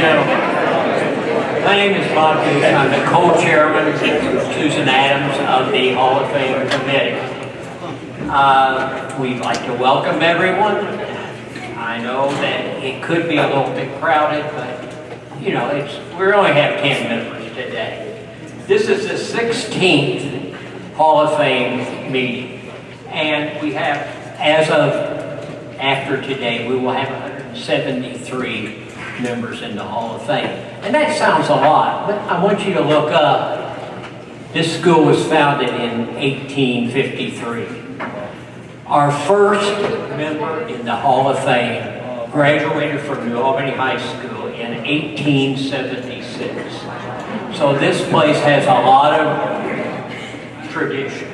gentlemen. My name is Bob Goose. I'm the co-chairman, Susan Adams, of the Hall of Fame Committee. We'd like to welcome everyone. I know that it could be a little bit crowded, but you know, we only have 10 members today. This is the 16th Hall of Fame meeting, and we have, as of after today, we will have 173 members in the Hall of Fame. And that sounds a lot, but I want you to look up. This school was founded in 1853. Our first member in the Hall of Fame graduated from New Albany High School in 1876. So this place has a lot of tradition.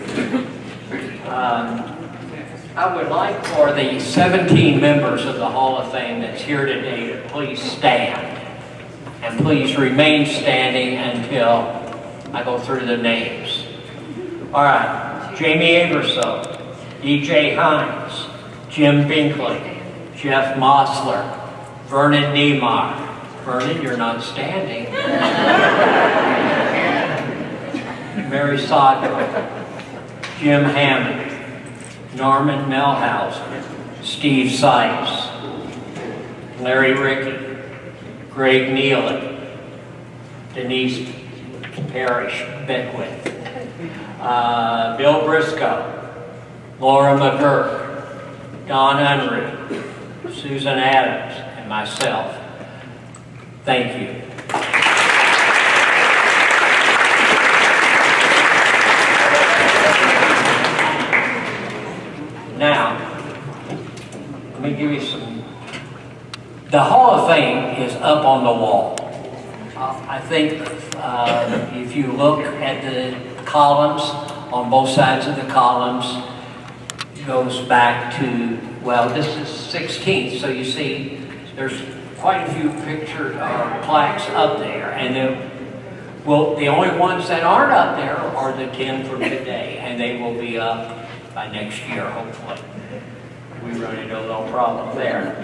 I would like for the 17 members of the Hall of Fame that's here today to please stand. And please remain standing until I go through the names. All right, Jamie Averso, D.J. Hines, Jim Binkley, Jeff Mosler, Vernon Niemeyer. Vernon, you're not standing. Mary Sodler, Jim Hammond, Norman Melhausen, Steve Sykes, Larry Rickey, Greg Neely, Denise Parrish Beckwith, Bill Briscoe, Laura McGurk, Don Unruh, Susan Adams, and myself. Thank you. Now, let me give you some. The Hall of Fame is up on the wall. I think if you look at the columns, on both sides of the columns, it goes back to, well, this is 16th, so you see there's quite a few pictures or plaques up there. And then, well, the only ones that aren't up there are the 10 from today, and they will be up by next year, hopefully. We run into a little problem there.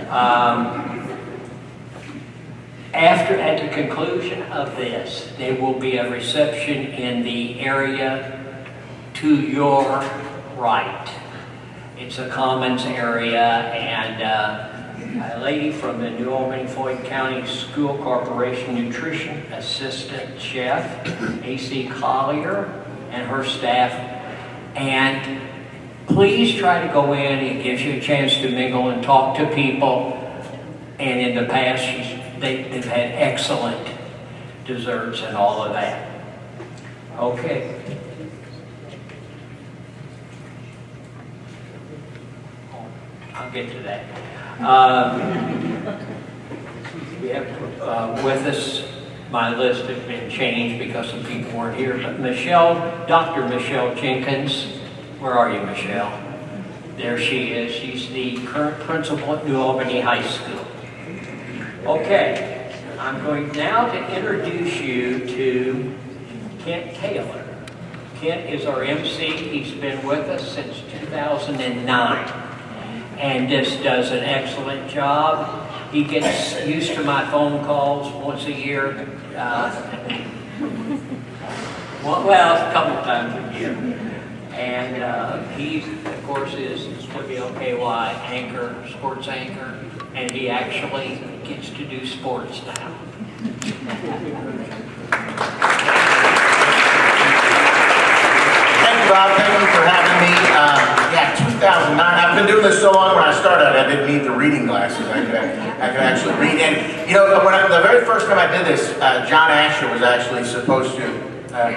At the conclusion of this, there will be a reception in the area to your right. It's a commons area, and a lady from the New Albany Floyd County School Corporation Nutrition Assistant Chef, A.C. Collier, and her staff. And please try to go in. It gives you a chance to mingle and talk to people. And in the past, they've had excellent desserts and all of that. Okay. I'll get to that. We have with us, my list has been changed because some people weren't here, but Dr. Michelle Jenkins. Where are you, Michelle? There she is. She's the current principal at New Albany High School. Okay, I'm going now to introduce you to Kent Taylor. Kent is our MC. He's been with us since 2009 and just does an excellent job. He gets used to my phone calls once a year. Well, a couple times a year. And he, of course, is WLKY anchor, sports anchor, and he actually gets to do sports now. Thank you, Bob. Thank you for having me. 2009. I've been doing this so long. When I started, I didn't need the reading glasses. I could actually read. And you know, the very first time I did this, John Asher was actually supposed to,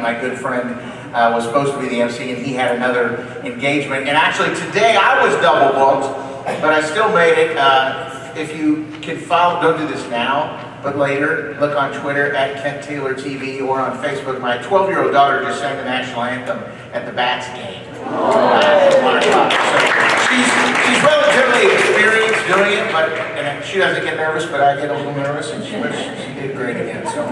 my good friend, was supposed to be the MC, and he had another engagement. And actually today I was double booked, but I still made it. If you can follow, don't do this now, but later, look on Twitter at Kent Taylor TV or on Facebook. My 12-year-old daughter just sang the national anthem at the Bats game. So she's relatively experienced doing it, but and she doesn't get nervous, but I get a little nervous, and she did great again. So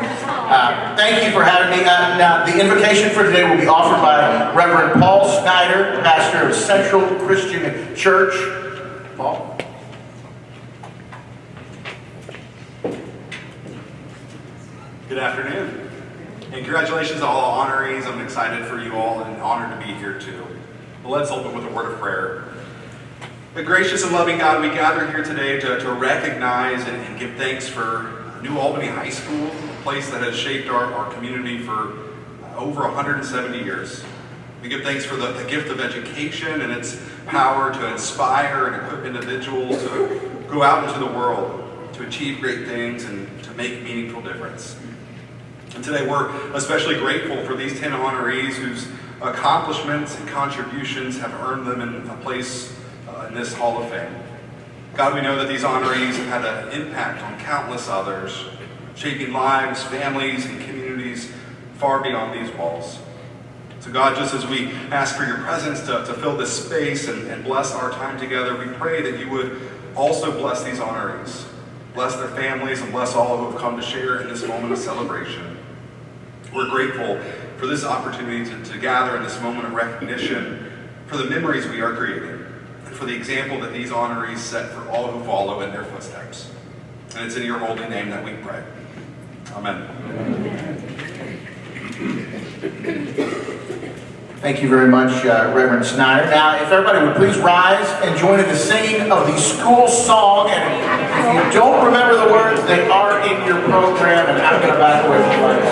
thank you for having me. Now, the invitation for today will be offered by Reverend Paul Snyder, pastor of Central Christian Church. Paul? Good afternoon. And congratulations to all honorees. I'm excited for you all and honored to be here too. But let's open with a word of prayer. The gracious and loving God, we gather here today to recognize and give thanks for New Albany High School, a place that has shaped our community for over 170 years. We give thanks for the gift of education and its power to inspire and equip individuals to go out into the world, to achieve great things and to make meaningful difference. And today we're especially grateful for these 10 honorees whose accomplishments and contributions have earned them in a place in this Hall of Fame. God, we know that these honorees have had an impact on countless others, shaping lives, families, and communities far beyond these walls. So God, just as we ask for your presence to fill this space and bless our time together, we pray that you would also bless these honorees, bless their families, and bless all who have come to share in this moment of celebration. We're grateful for this opportunity to gather in this moment of recognition, for the memories we are creating, and for the example that these honorees set for all who follow in their footsteps. And it's in your holy name that we pray. Amen. Thank you very much, Reverend Snyder. Now, if everybody would please rise and join in the singing of the school song. And if you don't remember the words, they are in your program, and I'm going to back away from mine.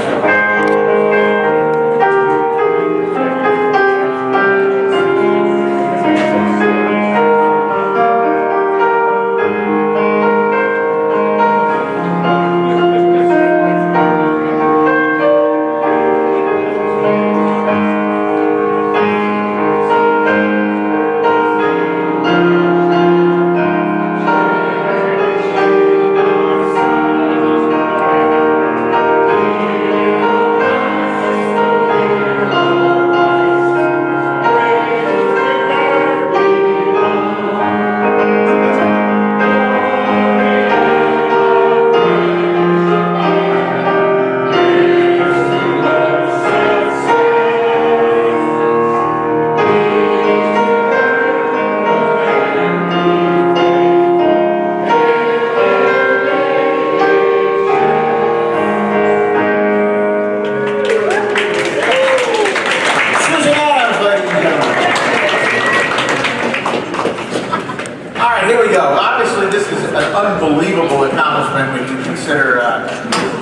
Unbelievable accomplishment when you consider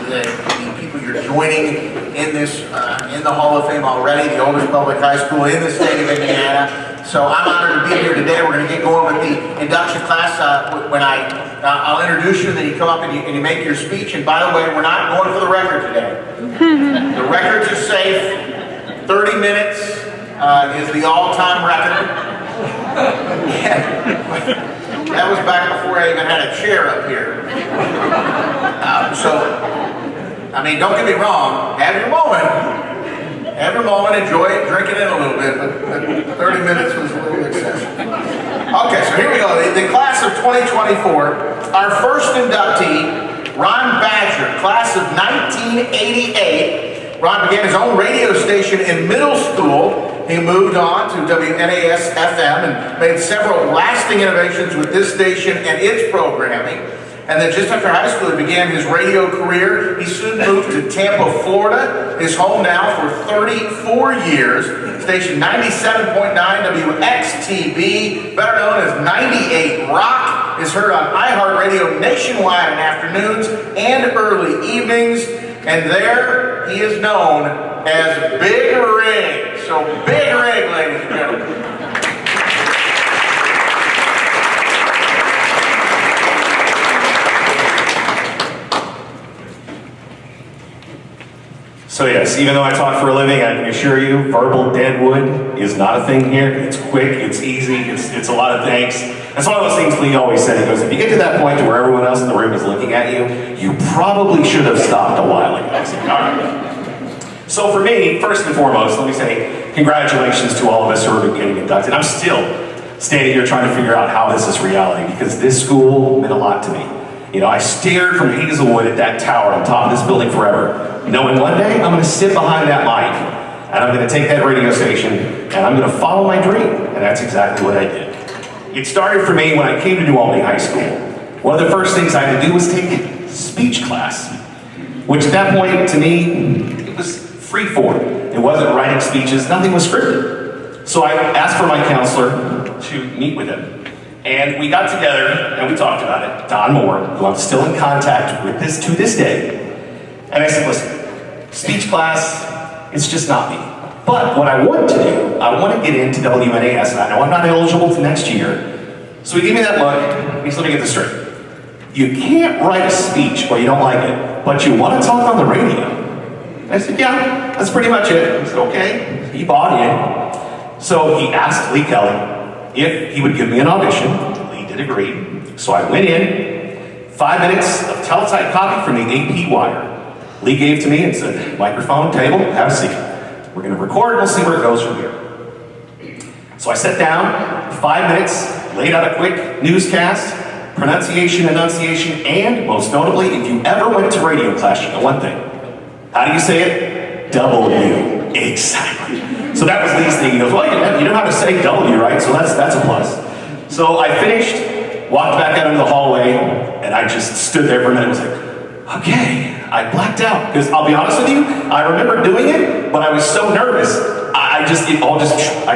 the people you're joining in this in the Hall of Fame already, the oldest public high school in the state of Indiana. So I'm honored to be here today. We're going to get going with the induction class. When I'll introduce you, then you come up and you make your speech. And by the way, we're not going for the record today. The records are safe. 30 minutes is the all-time record. That was back before I even had a chair up here. I mean, don't get me wrong, have your moment, enjoy it, drink it in a little bit, but 30 minutes was a little excessive. Okay, so here we go, the class of 2024, our first inductee, Ron Badger, class of 1988. Ron began his own radio station in middle school. He moved on to NAHS FM and made several lasting innovations with this station and its programming. And then just after high school, he began his radio career. He soon moved to Tampa, Florida, his home now for 34 years. Station 97.9 WXTB, better known as 98 Rock, is heard on iHeartRadio nationwide in afternoons and early evenings. And there he is known as Big Rig. So Big Rig, ladies and gentlemen. So yes, even though I talk for a living, I can assure you, verbal deadwood is not a thing here. It's quick, it's easy, it's a lot of thanks. That's one of those things Lee always said. He goes, if you get to that point to where everyone else in the room is looking at you, you probably should have stopped a while ago. I said, all right. So for me, first and foremost, let me say congratulations to all of us who are getting inducted. I'm still standing here trying to figure out how this is reality because this school meant a lot to me. You know, I stared from Hazelwood at that tower on top of this building forever, knowing one day I'm going to sit behind that mic and I'm going to take that radio station and I'm going to follow my dream. And that's exactly what I did. It started for me when I came to New Albany High School. One of the first things I had to do was take speech class. which at that point, to me, it was free form. It wasn't writing speeches, nothing was scripted. So I asked for my counselor to meet with him. And we got together and we talked about it. Don Moore, who I'm still in contact with to this day. And I said, listen, speech class, it's just not me. But what I want to do, I want to get into WNAS, and I know I'm not eligible for next year. So he gave me that look, and he said, let me get this straight. You can't write a speech or you don't like it, but you want to talk on the radio. And I said, yeah, that's pretty much it. He said, okay. He bought in. So he asked Lee Kelly if he would give me an audition. Lee did agree. So I went in, 5 minutes of teletype copy from the AP wire. Lee gave to me and said, microphone, table, have a seat. We're going to record and we'll see where it goes from here. So I sat down, 5 minutes, laid out a quick newscast, pronunciation, enunciation, and most notably, if you ever went to radio class, you know one thing. How do you say it? W. Exactly. So that was Lee's thing. He goes, well, you know how to say W, right? So that's a plus. So I finished, walked back out into the hallway, and I just stood there for a minute and was like, okay. I blacked out, because I'll be honest with you, I remember doing it, but I was so nervous, I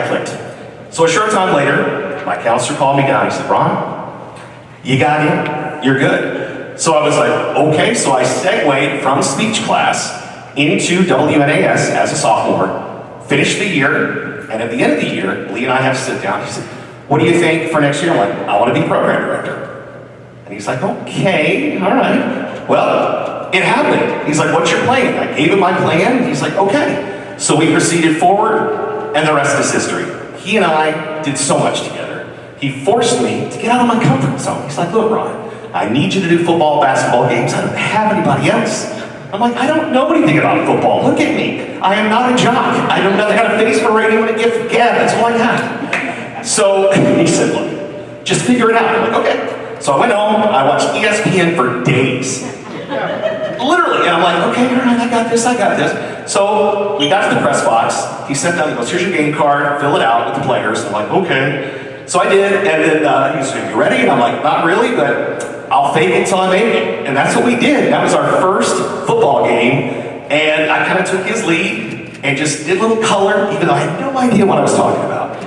clicked. So a short time later, my counselor called me down. He said, Ron, you got in, you're good. So I was like, okay, so I segued from speech class into WNAS as a sophomore, finished the year, and at the end of the year, Lee and I have to sit down. He said, what do you think for next year? I'm like, I want to be program director. And he's like, okay, all right. Well, it happened. He's like, what's your plan? I gave him my plan. He's like, okay. So we proceeded forward, and the rest is history. He and I did so much together. He forced me to get out of my comfort zone. He's like, look, Ron, I need you to do football, basketball games. I don't have anybody else. I'm like, I don't know anything about football. Look at me. I am not a jock. I got a face for radio and a gift for gab. That's all I got. So he said, look, just figure it out. I'm like, okay. So I went home. I watched ESPN for days. Literally, and I'm like, okay, all right, I got this. So we got to the press box. He sent down, he goes, here's your game card, fill it out with the players. I'm like, okay. So I did, and then he was like, you ready? And I'm like, not really, but I'll fake it till I make it. And that's what we did. That was our first football game, and I kind of took his lead and just did a little color, even though I had no idea what I was talking about.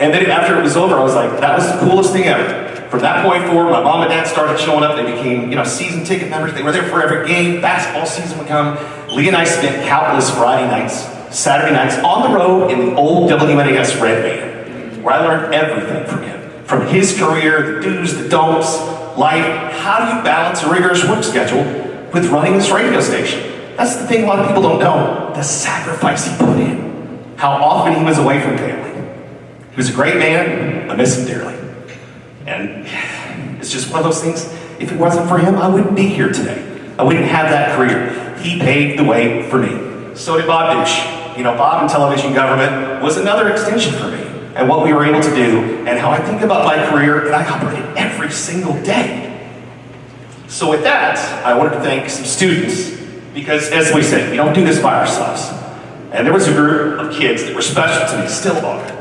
And then after it was over, I was like, that was the coolest thing ever. From that point forward, my mom and dad started showing up. They became, season ticket members. They were there for every game. Basketball season would come. Lee and I spent countless Friday nights, Saturday nights on the road in the old WNAS red van, where I learned everything from him. From his career, the do's, the don'ts, life. How do you balance a rigorous work schedule with running this radio station? That's the thing a lot of people don't know. The sacrifice he put in. How often he was away from family. He was a great man. I miss him dearly. And it's just one of those things, if it wasn't for him, I wouldn't be here today. I wouldn't have that career. He paved the way for me. So did Bob Douche. Bob in television government was another extension for me, and what we were able to do, and how I think about my career, and I operate it every single day. So with that, I wanted to thank some students, because as we said, we don't do this by ourselves. And there was a group of kids that were special to me, still are.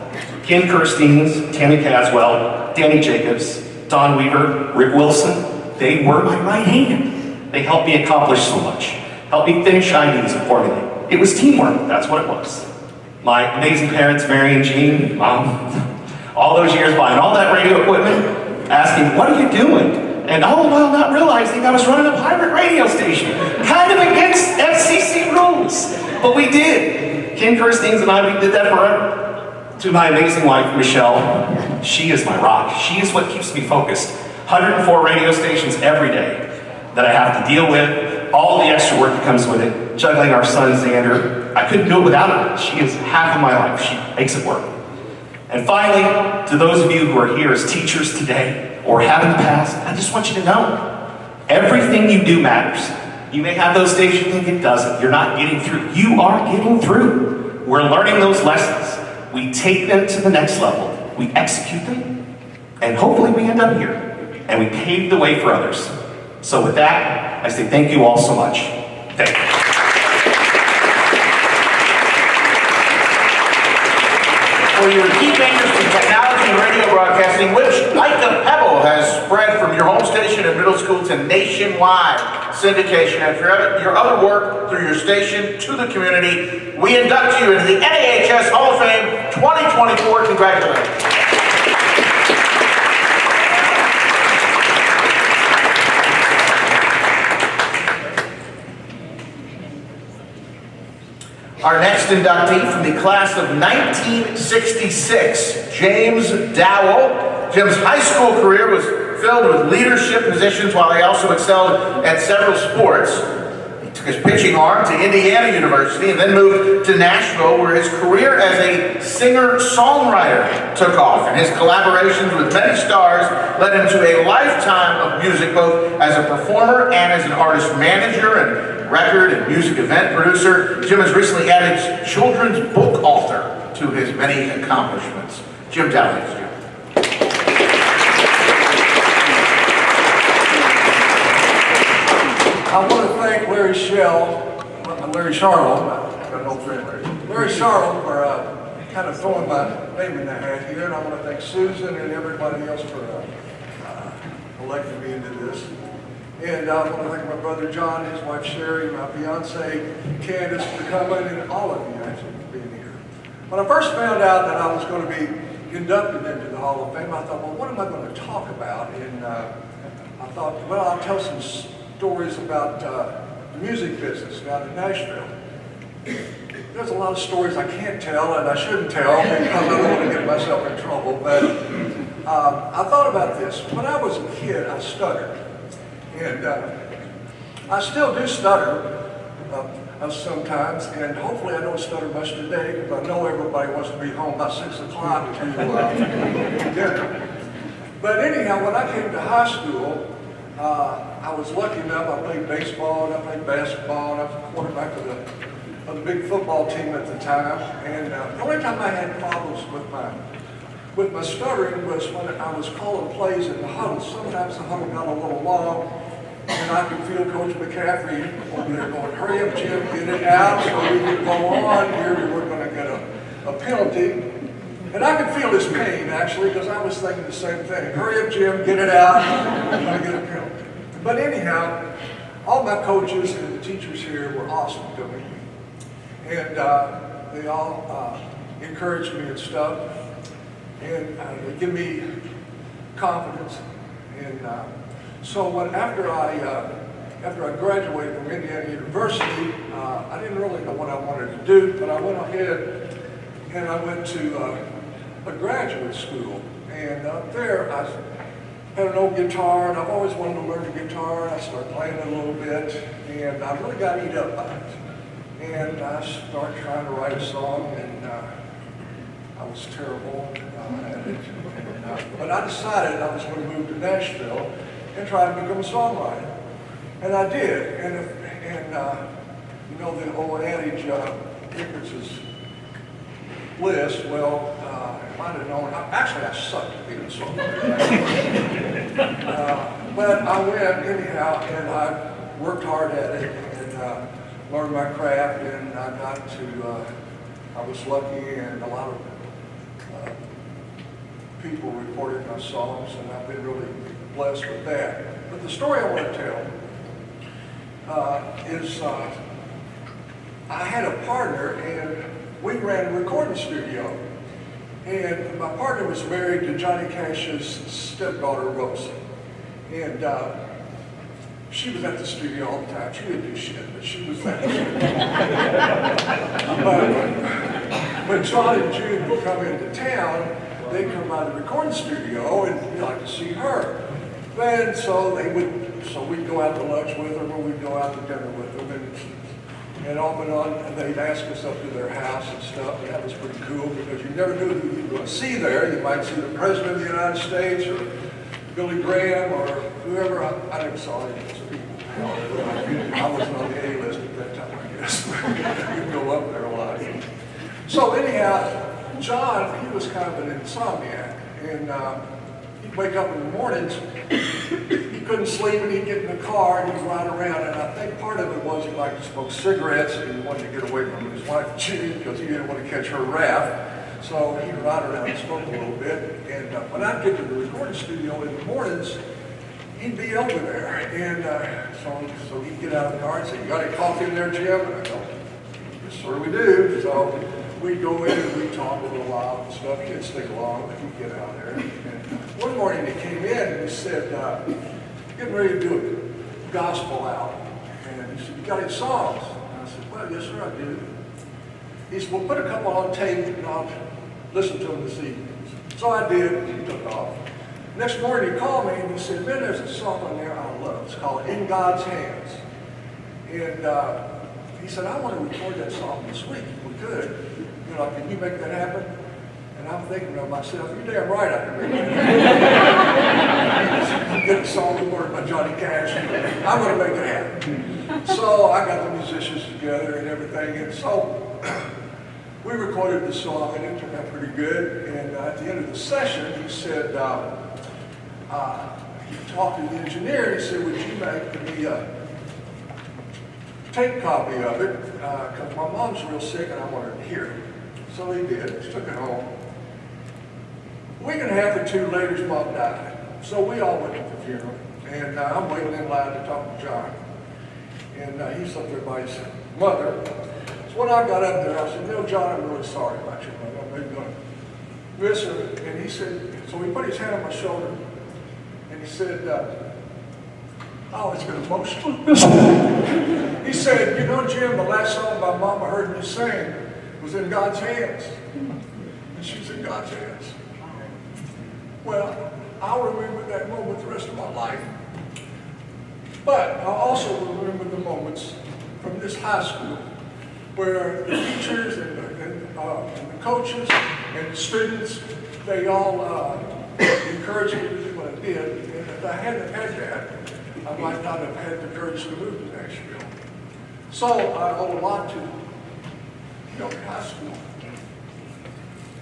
Ken Kirsteins, Tammy Caswell, Danny Jacobs, Don Weaver, Rick Wilson, they were my right hand. They helped me accomplish so much. Helped me finish IDs and formulate. It was teamwork, that's what it was. My amazing parents, Mary and Jean, Mom, all those years buying all that radio equipment, asking, what are you doing? And all the while not realizing I was running a pirate radio station, kind of against FCC rules. But we did. Ken Kirsteins and I, we did that forever. To my amazing wife, Michelle, she is my rock. She is what keeps me focused. 104 radio stations every day that I have to deal with, all the extra work that comes with it, juggling our son, Xander. I couldn't do it without her. She is half of my life. She makes it work. And finally, to those of you who are here as teachers today, or have in the past, I just want you to know, everything you do matters. You may have those days you think it doesn't. You're not getting through. You are getting through. We're learning those lessons. We take them to the next level. We execute them. And hopefully we end up here. And we pave the way for others. So with that, I say thank you all so much. Thank you. For your key makers in technology and radio radio broadcasting, which, like a pebble, has spread from your home station and middle school to nationwide syndication, and for your other work through your station to the community, we induct you into the NAHS Hall of Fame 2024. Congratulations. Our next inductee from the class of 1966, James Dowell. Jim's high school career was filled with leadership positions while he also excelled at several sports. He took his pitching arm to Indiana University and then moved to Nashville, where his career as a singer-songwriter took off, and his collaborations with many stars led him to a lifetime of music, both as a performer and as an artist manager and record and music event producer. Jim has recently added children's book author to his many accomplishments. Jim Dowell, ladies and gentlemen. I want to thank Larry Charlo, I've got an old friend Larry Charlo, for kind of throwing my name in the hat here, and I want to thank Susan and everybody else for electing me into this. And I want to thank my brother John, his wife Sherry, my fiance Candace for coming, and all of you actually for being here. When I first found out that I was going to be inducted into the Hall of Fame, I thought, well, what am I going to talk about? And I thought, well, I'll tell some stories about the music business down in Nashville. There's a lot of stories I can't tell and I shouldn't tell because I don't want to get myself in trouble, but I thought about this. When I was a kid, I stuttered. And I still do stutter sometimes, and hopefully I don't stutter much today because I know everybody wants to be home by 6 o'clock to dinner. But anyhow, when I came to high school, I was lucky enough. I played baseball and I played basketball, and I was the quarterback of the big football team at the time. And the only time I had problems with my stuttering was when I was calling plays in the huddle. Sometimes the huddle got a little long, and I could feel Coach McCaffrey over there going, hurry up, Jim, get it out so we can go on here. We were going to get a penalty. And I could feel his pain, actually, because I was thinking the same thing. Hurry up, Jim, get it out. We're going to get a penalty. But anyhow, all my coaches and the teachers here were awesome to me. And they all encouraged me and stuff. And they give me confidence. And so after I graduated from Indiana University, I didn't really know what I wanted to do, but I went ahead and I went to a graduate school. And there I had an old guitar, and I've always wanted to learn the guitar, and I started playing it a little bit, and I really got eat up by it. And I started trying to write a song, and I was terrible at it. But I decided I was going to move to Nashville and try to become a songwriter. And I did. And you know the old adage, ignorance is bliss. Well, if I'd have known, actually I sucked at being a songwriter. But I went anyhow, and I worked hard at it, and learned my craft, and I got to, I was lucky, and a lot of people recorded my songs, and I've been really blessed with that. But the story I want to tell is I had a partner, and we ran a recording studio. And my partner was married to Johnny Cash's stepdaughter, Rosie. And she was at the studio all the time. She didn't do shit, but she was there. But when John and Jude would come into town, they'd come by the recording studio, and we'd like to see her. And so we'd go out to lunch with them, or we'd go out to dinner with them, and off and on, and they'd ask us up to their house and stuff, and that was pretty cool because you never knew who you were going to see there. You might see the President of the United States, or Billy Graham, or whoever. I never saw any of those people. I wasn't on the A-list at that time, I guess. We'd go up there a lot. So anyhow, John, he was kind of an insomniac, and he'd wake up in the mornings, he couldn't sleep, and he'd get in the car and he'd ride around. And I think part of it was he liked to smoke cigarettes, and he wanted to get away from his wife Judy because he didn't want to catch her wrath. So he'd ride around and smoke a little bit. And when I'd get to the recording studio in the mornings, he'd be over there. And so he'd get out of the car and say, "You got any coffee in there, Jim?" And I'd go, "Yes, sir, we do." So we'd go in and we'd talk a little while and stuff. He didn't stick along, but he'd get out there. And one morning he came in and he said, "Getting ready to do a gospel out." And he said, "You got any songs?" And I said, "Well, yes, sir, I do." He said, "Well, put a couple on tape and I'll listen to them this evening." So I did, and he took off. Next morning he called me and he said, "Man, there's a song on there I love. It's called In God's Hands." And he said, "I want to record that song this week if we could. You know, can you make that happen?" And I'm thinking to myself, "You're damn right I can make that happen." Get a song recorded by Johnny Cash. I'm going to make it happen. So I got the musicians together and everything, and so we recorded the song, and it turned out pretty good. And at the end of the session, he said, he talked to the engineer, and he said, "Would you make me a tape copy of it? Because my mom's real sick, and I want her to hear it." So he did. He took it home. A week and a half or two later, his mom died. So we all went to the funeral, and I'm waiting in line to talk to John. And he's up there by his mother. So when I got up there, I said, "You know, John, I'm really sorry about your mother. I'm really going to miss her." And he said, so he put his hand on my shoulder, and he said, "Oh, it's been emotional." He said, "You know, Jim, the last song my mama heard me sing was In God's Hands." And she's in God's hands. Well, I'll remember that moment the rest of my life. But I'll also remember the moments from this high school where the teachers and the coaches and the students, they all encouraged me to do what I did. And if I hadn't had that, I might not have had the courage to move to Nashville. So I owe a lot to Albany High School.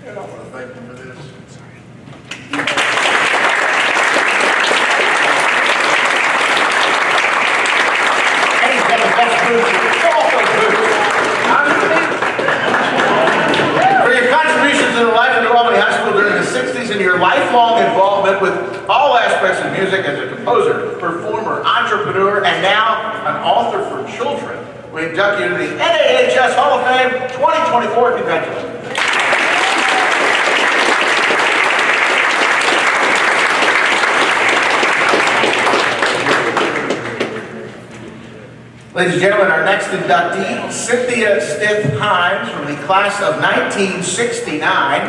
And I want to thank them for this. For your contributions to the life of New Albany High School during the 60s and your lifelong involvement with all aspects of music as a composer, performer, entrepreneur, and now an author for children, we induct you to the NAHS Hall of Fame 2024. Congratulations. Ladies and gentlemen, our next inductee, Cynthia Stith-Himes from the class of 1969.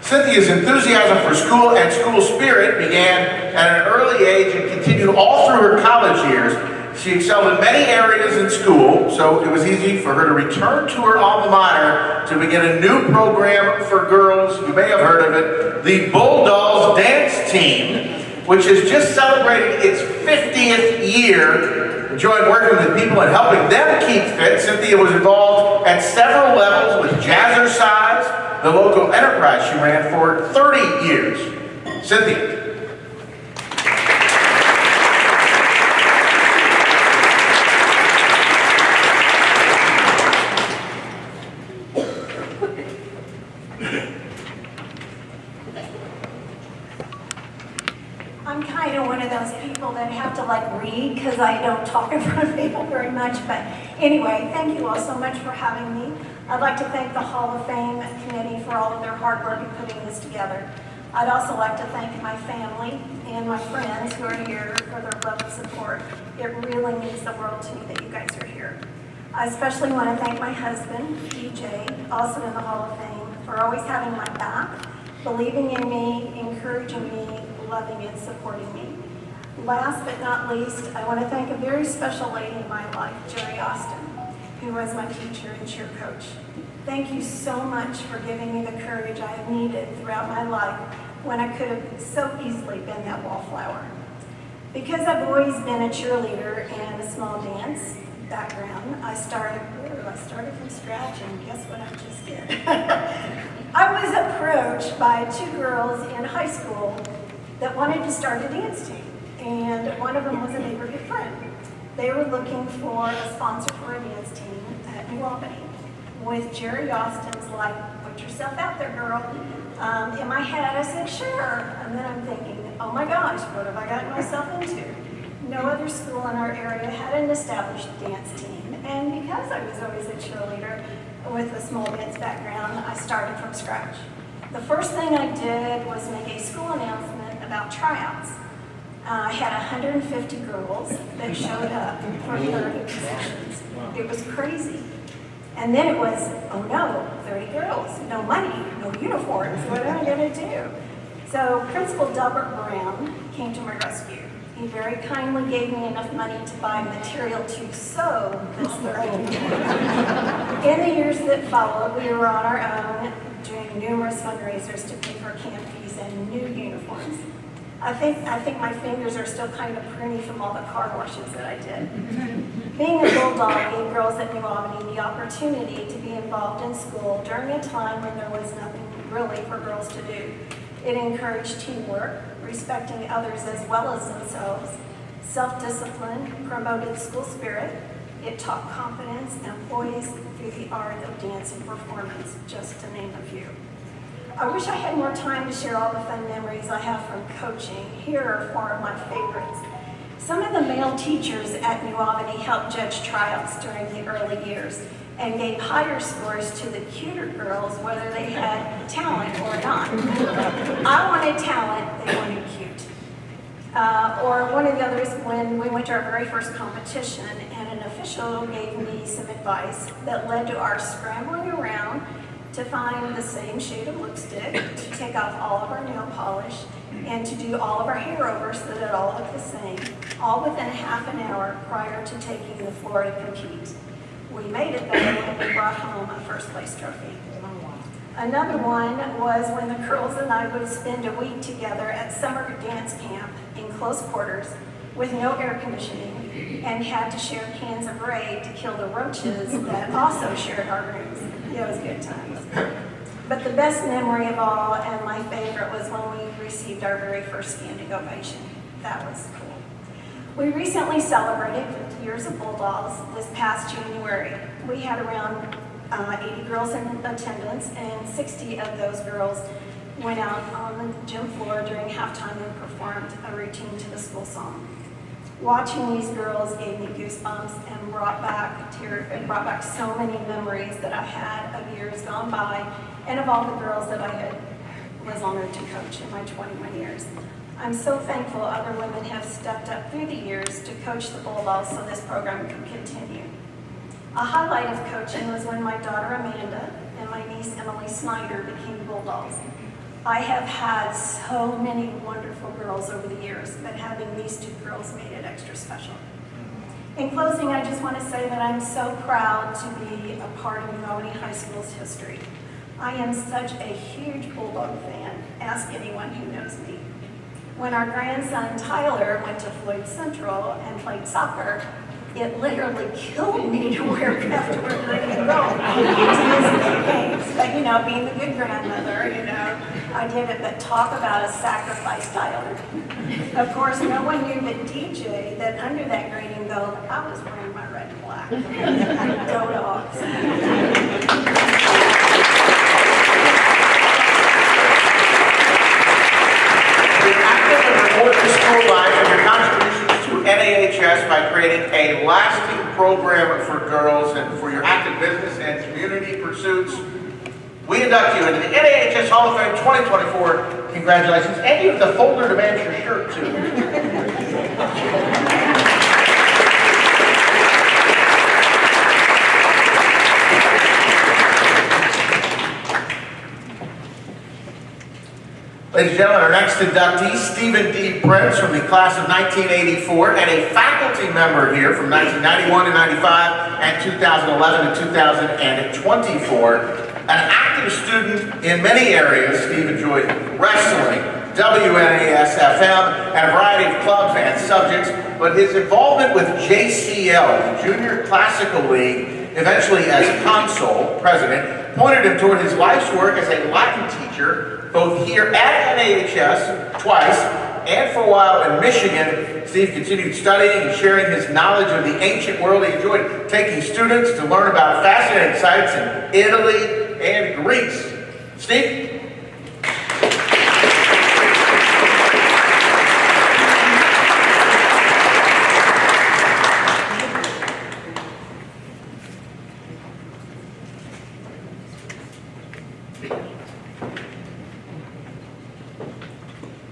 Cynthia's enthusiasm for school and school spirit began at an early age and continued all through her college years. She excelled in many areas in school, so it was easy for her to return to her alma mater to begin a new program for girls. You may have heard of it, the Bulldogs Dance Team, which is just celebrating its 50th year. Enjoyed working with people and helping them keep fit. Cynthia was involved at several levels with Jazzercise, the local enterprise she ran for 30 years. Cynthia. I'm kind of one of those people that have to read because I don't talk in front of people very much. But anyway, thank you all so much for having me. I'd like to thank the Hall of Fame committee for all of their hard work in putting this together. I'd also like to thank my family and my friends who are here for their love and support. It really means the world to me that you guys are here. I especially want to thank my husband, EJ, also in the Hall of Fame, for always having my back, believing in me, encouraging me, loving and supporting me. Last but not least, I want to thank a very special lady in my life, Jerry Austin, who was my teacher and cheer coach. Thank you so much for giving me the courage I have needed throughout my life when I could have so easily been that wallflower. Because I've always been a cheerleader and a small dance background, I started from scratch, and guess what I just did? I was approached by two girls in high school that wanted to start a dance team, and one of them was a neighborhood friend. They were looking for a sponsor for a dance team at New Albany. with Jerry Austin's like, put yourself out there, girl. In my head, I said, sure. And then I'm thinking, oh my gosh, what have I gotten myself into? No other school in our area had an established dance team. And because I was always a cheerleader with a small dance background, I started from scratch. The first thing I did was make a school announcement about tryouts. I had 150 girls that showed up for 30 positions. It was crazy. And then it was, oh no, 30 girls, no money, no uniforms, what am I gonna do? So Principal Delbert Brown came to my rescue. He very kindly gave me enough money to buy material to sew this 30. In the years that followed, we were on our own, doing numerous fundraisers to pay for camp fees and new uniforms. I think my fingers are still kind of pruny from all the car washes that I did. Being a bulldog gave girls at New Albany the opportunity to be involved in school during a time when there was nothing really for girls to do. It encouraged teamwork, respecting others as well as themselves, self-discipline, promoted school spirit. It taught confidence and poise through the art of dance and performance, just to name a few. I wish I had more time to share all the fun memories I have from coaching. Here are 4 of my favorites. Some of the male teachers at New Albany helped judge tryouts during the early years and gave higher scores to the cuter girls, whether they had talent or not. I wanted talent, they wanted cute. Or one of the others, when we went to our very first competition and an official gave me some advice that led to our scrambling around to find the same shade of lipstick, to take off all of our nail polish, and to do all of our hair over so that it all looked the same, all within half an hour prior to taking the floor to compete. We made it better when we brought home a first place trophy. Another one was when the girls and I would spend a week together at summer dance camp in close quarters with no air conditioning and had to share cans of Raid to kill the roaches that also shared our rooms. It was good times. But the best memory of all, and my favorite, was when we received our very first standing ovation. That was cool. We recently celebrated 50 years of Bulldogs this past January. We had around 80 girls in attendance, and 60 of those girls went out on the gym floor during halftime and performed a routine to the school song. Watching these girls gave me goosebumps and brought back so many memories that I had of years gone by and of all the girls that was honored to coach in my 21 years. I'm so thankful other women have stepped up through the years to coach the Bulldogs so this program can continue. A highlight of coaching was when my daughter Amanda and my niece Emily Snyder became Bulldogs. I have had so many wonderful girls over the years, but having these 2 girls made it extra special. In closing, I just want to say that I'm so proud to be a part of New Albany High School's history. I am such a huge Bulldog fan. Ask anyone who knows me. When our grandson Tyler went to Floyd Central and played soccer, it literally killed me to wear afterward ready to go to his games. But being the good grandmother, I did it. But talk about a sacrifice, Tyler. Of course, no one knew but DJ that under that grading gold, I was wearing my red and black. Go Dogs. Support the school life and your contributions to NAHS by creating a lasting program for girls and for your active business and community pursuits. We induct you into the NAHS Hall of Fame 2024. Congratulations. And you have the folder to match your shirt, too. Ladies and gentlemen, our next inductee, Stephen D. Prince from the class of 1984, and a faculty member here from 1991 to 95 and 2011 to 2024. An active student in many areas, Steve enjoyed wrestling, WNAS FM, and a variety of clubs and subjects, but his involvement with JCL, the Junior Classical League, eventually as consul, president, pointed him toward his life's work as a Latin teacher, both here at NAHS twice, and for a while in Michigan. Steve continued studying and sharing his knowledge of the ancient world. He enjoyed taking students to learn about fascinating sites in Italy and Greece. Steve?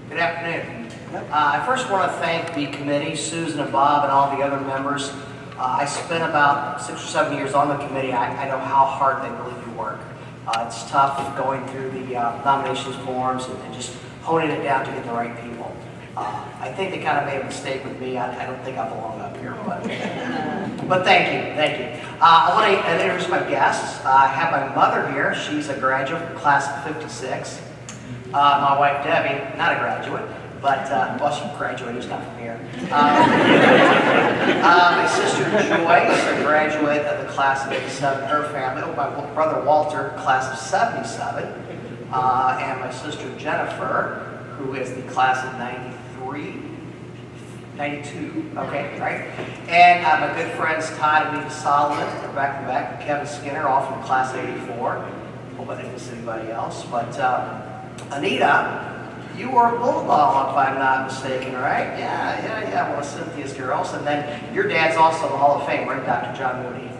Good afternoon. I first want to thank the committee, Susan and Bob and all the other members. I spent about 6 or 7 years on the committee. I know how hard they really do work. It's tough going through the nominations forms and just honing it down to get the right people. I think they kind of made a mistake with me. I don't think I belong up here, but thank you, thank you. I want to introduce my guests. I have my mother here. She's a graduate from class of 56. My wife Debbie, not a graduate, but well, she graduated, just not from here. My sister Joy is a graduate of the class of 87. Her family, my brother Walter, class of 77, and my sister Jennifer, who is the class of 93, 92, okay, right? And my good friends Todd and Eva Solomon, they're back to back, and Kevin Skinner, all from class 84. Hope I didn't miss anybody else, but Anita, you were a bulldog, if I'm not mistaken, right? Yeah, one of Cynthia's girls. And then your dad's also in the Hall of Fame, right, Dr. John Moody?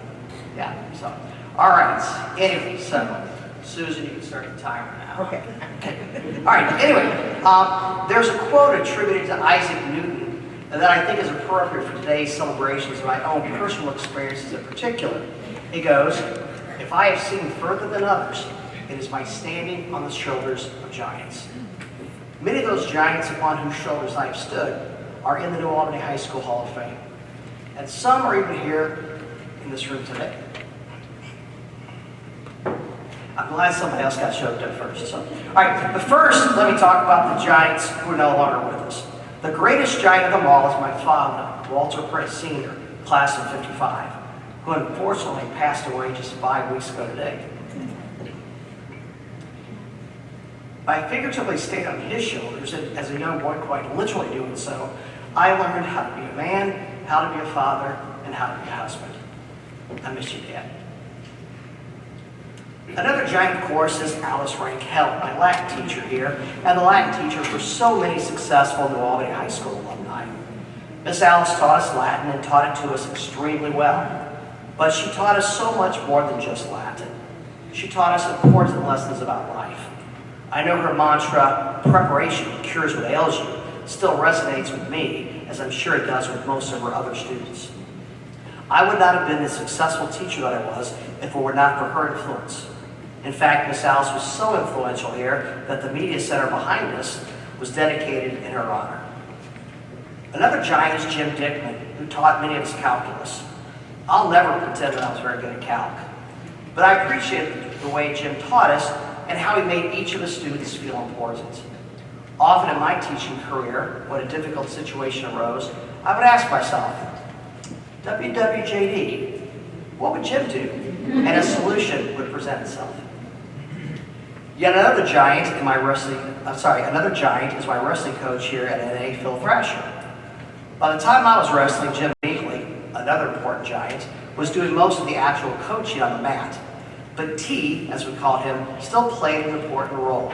Yeah, so. All right, anyway, so, Susan, you can start the timer now. Okay. All right, anyway, there's a quote attributed to Isaac Newton that I think is appropriate for today's celebrations of my own personal experiences in particular. He goes, "If I have seen further than others, it is by standing on the shoulders of giants." Many of those giants upon whose shoulders I have stood are in the New Albany High School Hall of Fame. And some are even here in this room today. I'm glad somebody else got choked up first. So, all right, but first, let me talk about the giants who are no longer with us. The greatest giant of them all is my father, Walter Prince Sr., class of 55, who unfortunately passed away just 5 weeks ago today. By figuratively standing on his shoulders, as a young boy, quite literally doing so, I learned how to be a man, how to be a father, and how to be a husband. I miss you, Dad. Another giant, of course, is Alice Rankel, my Latin teacher here, and the Latin teacher for so many successful New Albany High School alumni. Miss Alice taught us Latin and taught it to us extremely well, but she taught us so much more than just Latin. She taught us important lessons about life. I know her mantra, "Preparation cures what ails you," still resonates with me, as I'm sure it does with most of her other students. I would not have been the successful teacher that I was if it were not for her influence. In fact, Miss Alice was so influential here that the media center behind us was dedicated in her honor. Another giant is Jim Dickman, who taught many of us calculus. I'll never pretend that I was very good at calc, but I appreciate the way Jim taught us and how he made each of the students feel important. Often in my teaching career, when a difficult situation arose, I would ask myself, WWJD, what would Jim do? And a solution would present itself. Yet another giant is my wrestling coach here at NA, Phil Thrasher. By the time I was wrestling, Jim Beakley, another important giant, was doing most of the actual coaching on the mat. But T, as we called him, still played an important role.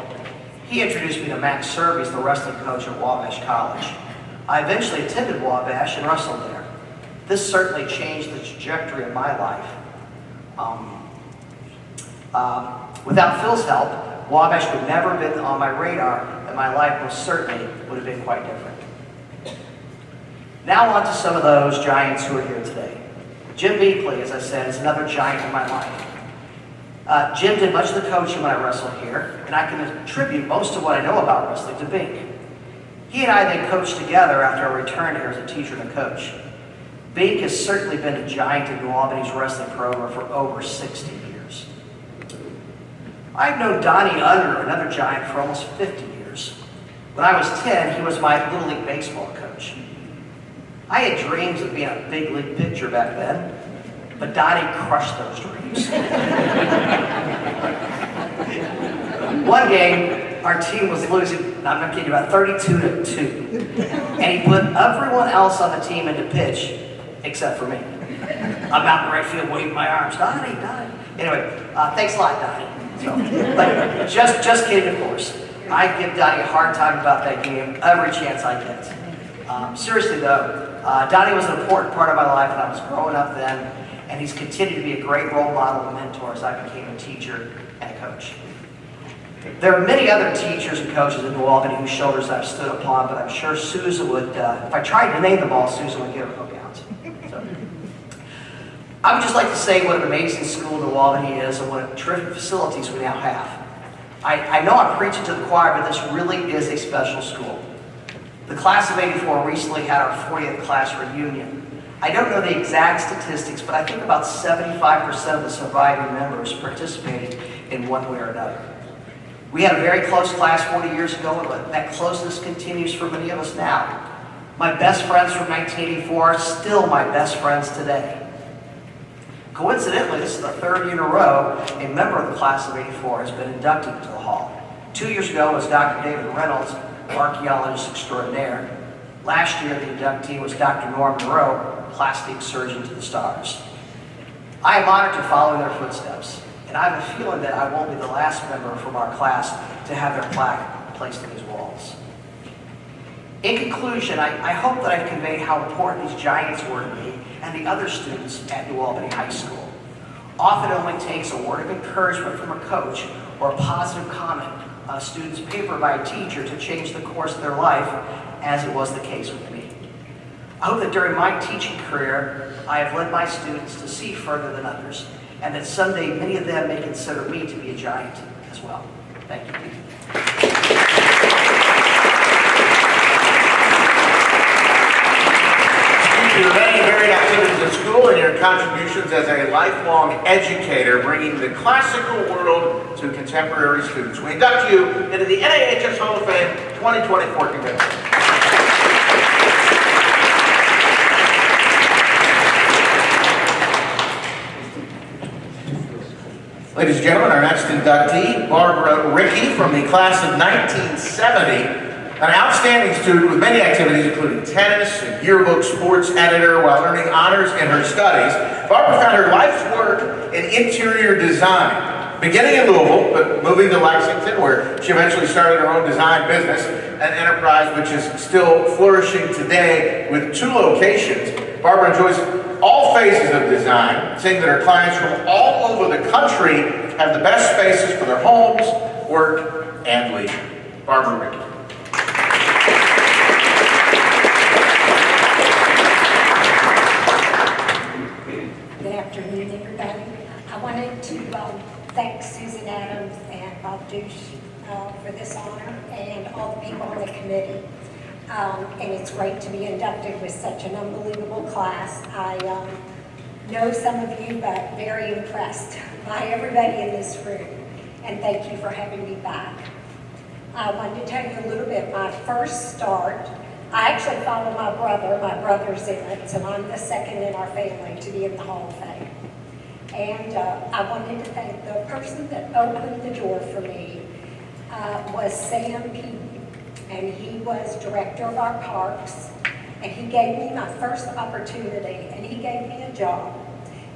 He introduced me to Max Serves, the wrestling coach at Wabash College. I eventually attended Wabash and wrestled there. This certainly changed the trajectory of my life. Without Phil's help, Wabash would never have been on my radar, and my life most certainly would have been quite different. Now on to some of those giants who are here today. Jim Beakley, as I said, is another giant in my life. Jim did much of the coaching when I wrestled here, and I can attribute most of what I know about wrestling to Bink. He and I then coached together after I returned here as a teacher and a coach. Bink has certainly been a giant in New Albany's wrestling program for over 60 years. I've known Donnie Under, another giant, for almost 50 years. When I was 10, he was my Little League baseball coach. I had dreams of being a big league pitcher back then, but Donnie crushed those dreams. One game, our team was losing, I'm not kidding you, about 32-2. And he put everyone else on the team into pitch, except for me. I'm out in right field waving my arms. Donnie. Anyway, thanks a lot, Donnie. So, but just kidding, of course. I give Donnie a hard time about that game every chance I get. Seriously though, Donnie was an important part of my life when I was growing up then, and he's continued to be a great role model and mentor as I became a teacher and a coach. There are many other teachers and coaches in New Albany whose shoulders I've stood upon, but I'm sure Susan would, if I tried to name them all, Susan would give a hook out. So, I would just like to say what an amazing school New Albany is and what terrific facilities we now have. I know I'm preaching to the choir, but this really is a special school. The class of '84 recently had our 40th class reunion. I don't know the exact statistics, but I think about 75% of the surviving members participated in one way or another. We had a very close class 40 years ago, and that closeness continues for many of us now. My best friends from 1984 are still my best friends today. Coincidentally, this is the third year in a row a member of the class of '84 has been inducted into the hall. 2 years ago was Dr. David Reynolds, archaeologist extraordinaire. Last year, the inductee was Dr. Norm Monroe, plastic surgeon to the stars. I am honored to follow in their footsteps, and I have a feeling that I won't be the last member from our class to have their plaque placed on these walls. In conclusion, I hope that I've conveyed how important these giants were to me and the other students at New Albany High School. Often it only takes a word of encouragement from a coach or a positive comment on a student's paper by a teacher to change the course of their life, as it was the case with me. I hope that during my teaching career, I have led my students to see further than others, and that someday many of them may consider me to be a giant as well. Thank you. Your many varied activities at school and your contributions as a lifelong educator, bringing the classical world to contemporary students. We induct you into the NAHS Hall of Fame 2024. Congratulations. Ladies and gentlemen, our next inductee, Barbara Rickey from the class of 1970. An outstanding student with many activities, including tennis and yearbook sports editor, while earning honors in her studies. Barbara found her life's work in interior design, beginning in Louisville, but moving to Lexington, where she eventually started her own design business, an enterprise which is still flourishing today with 2 locations. Barbara enjoys all phases of design, saying that her clients from all over the country have the best spaces for their homes, work, and leisure. Barbara Rickey. Good afternoon, everybody. I wanted to thank Susan Adams and Bob Douche for this honor and all the people on the committee. And it's great to be inducted with such an unbelievable class. I know some of you, but very impressed by everybody in this room. And thank you for having me back. I wanted to tell you a little bit. My first start, I actually follow my brother. My brother's in it, so I'm the second in our family to be in the Hall of Fame. And I wanted to thank the person that opened the door for me was Sam P. And he was director of our parks. And he gave me my first opportunity, and he gave me a job.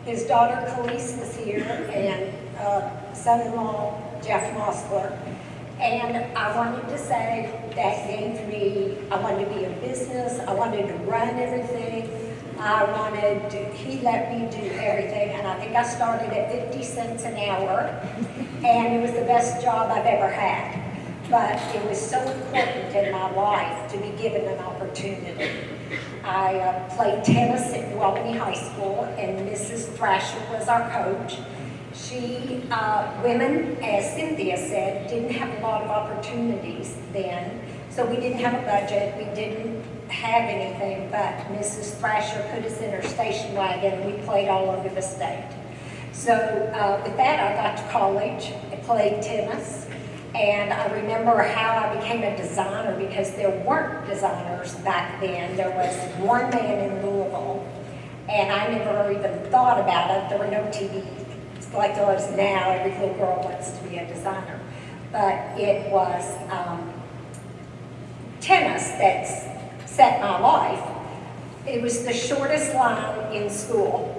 His daughter Khalees was here, and son-in-law Jeff Mossler. And I wanted to say that gave me, I wanted to be in business, I wanted to run everything, he let me do everything, and I think I started at 50 cents an hour, and it was the best job I've ever had. But it was so important in my life to be given an opportunity. I played tennis at Albany High School, and Mrs. Thrasher was our coach. Women, as Cynthia said, didn't have a lot of opportunities then, so we didn't have a budget, we didn't have anything, but Mrs. Thrasher put us in her station wagon, and we played all over the state. So with that, I got to college, I played tennis, and I remember how I became a designer, because there weren't designers back then. There was one man in Louisville, and I never even thought about it. There were no TVs like there is now. Every little girl wants to be a designer. but it was tennis that set my life. It was the shortest line in school.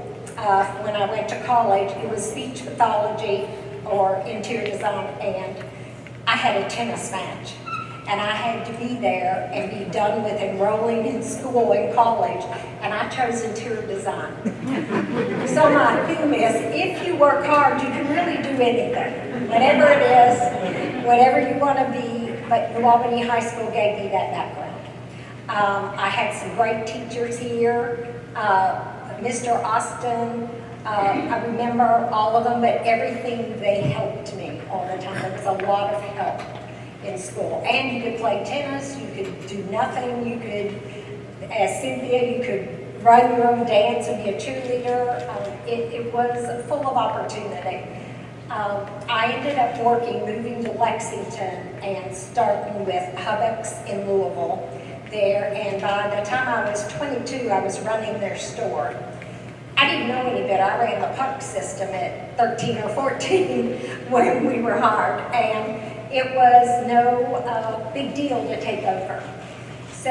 When I went to college, it was speech pathology or interior design, and I had a tennis match. And I had to be there and be done with enrolling in school in college, and I chose interior design. So my theme is, if you work hard, you can really do anything. Whatever it is, whatever you want to be, but New Albany High School gave me that background. I had some great teachers here, Mr. Austin, I remember all of them, but everything, they helped me all the time. There was a lot of help in school. And you could play tennis, you could do nothing, you could, as Cynthia, you could run your own dance and be a cheerleader. It was full of opportunity. I ended up moving to Lexington and starting with Hubbock's in Louisville there, and by the time I was 22, I was running their store. I didn't know any better. I ran the puck system at 13 or 14 when we were hired, and it was no big deal to take over. So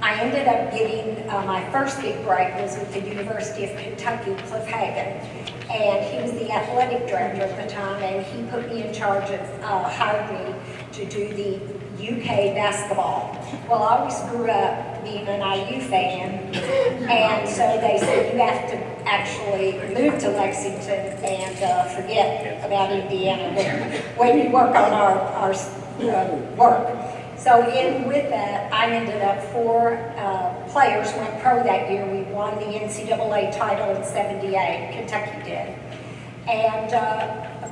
I ended up getting, my first big break was with the University of Kentucky, Cliff Hagan, and he was the athletic director at the time, and he put me in charge of, hired me to do the UK basketball. Well, I always grew up being an IU fan, and so they said you have to actually move to Lexington and forget about Indiana when you work on our work. So with that, I ended up 4 players went pro that year. We won the NCAA title in '78, Kentucky did. And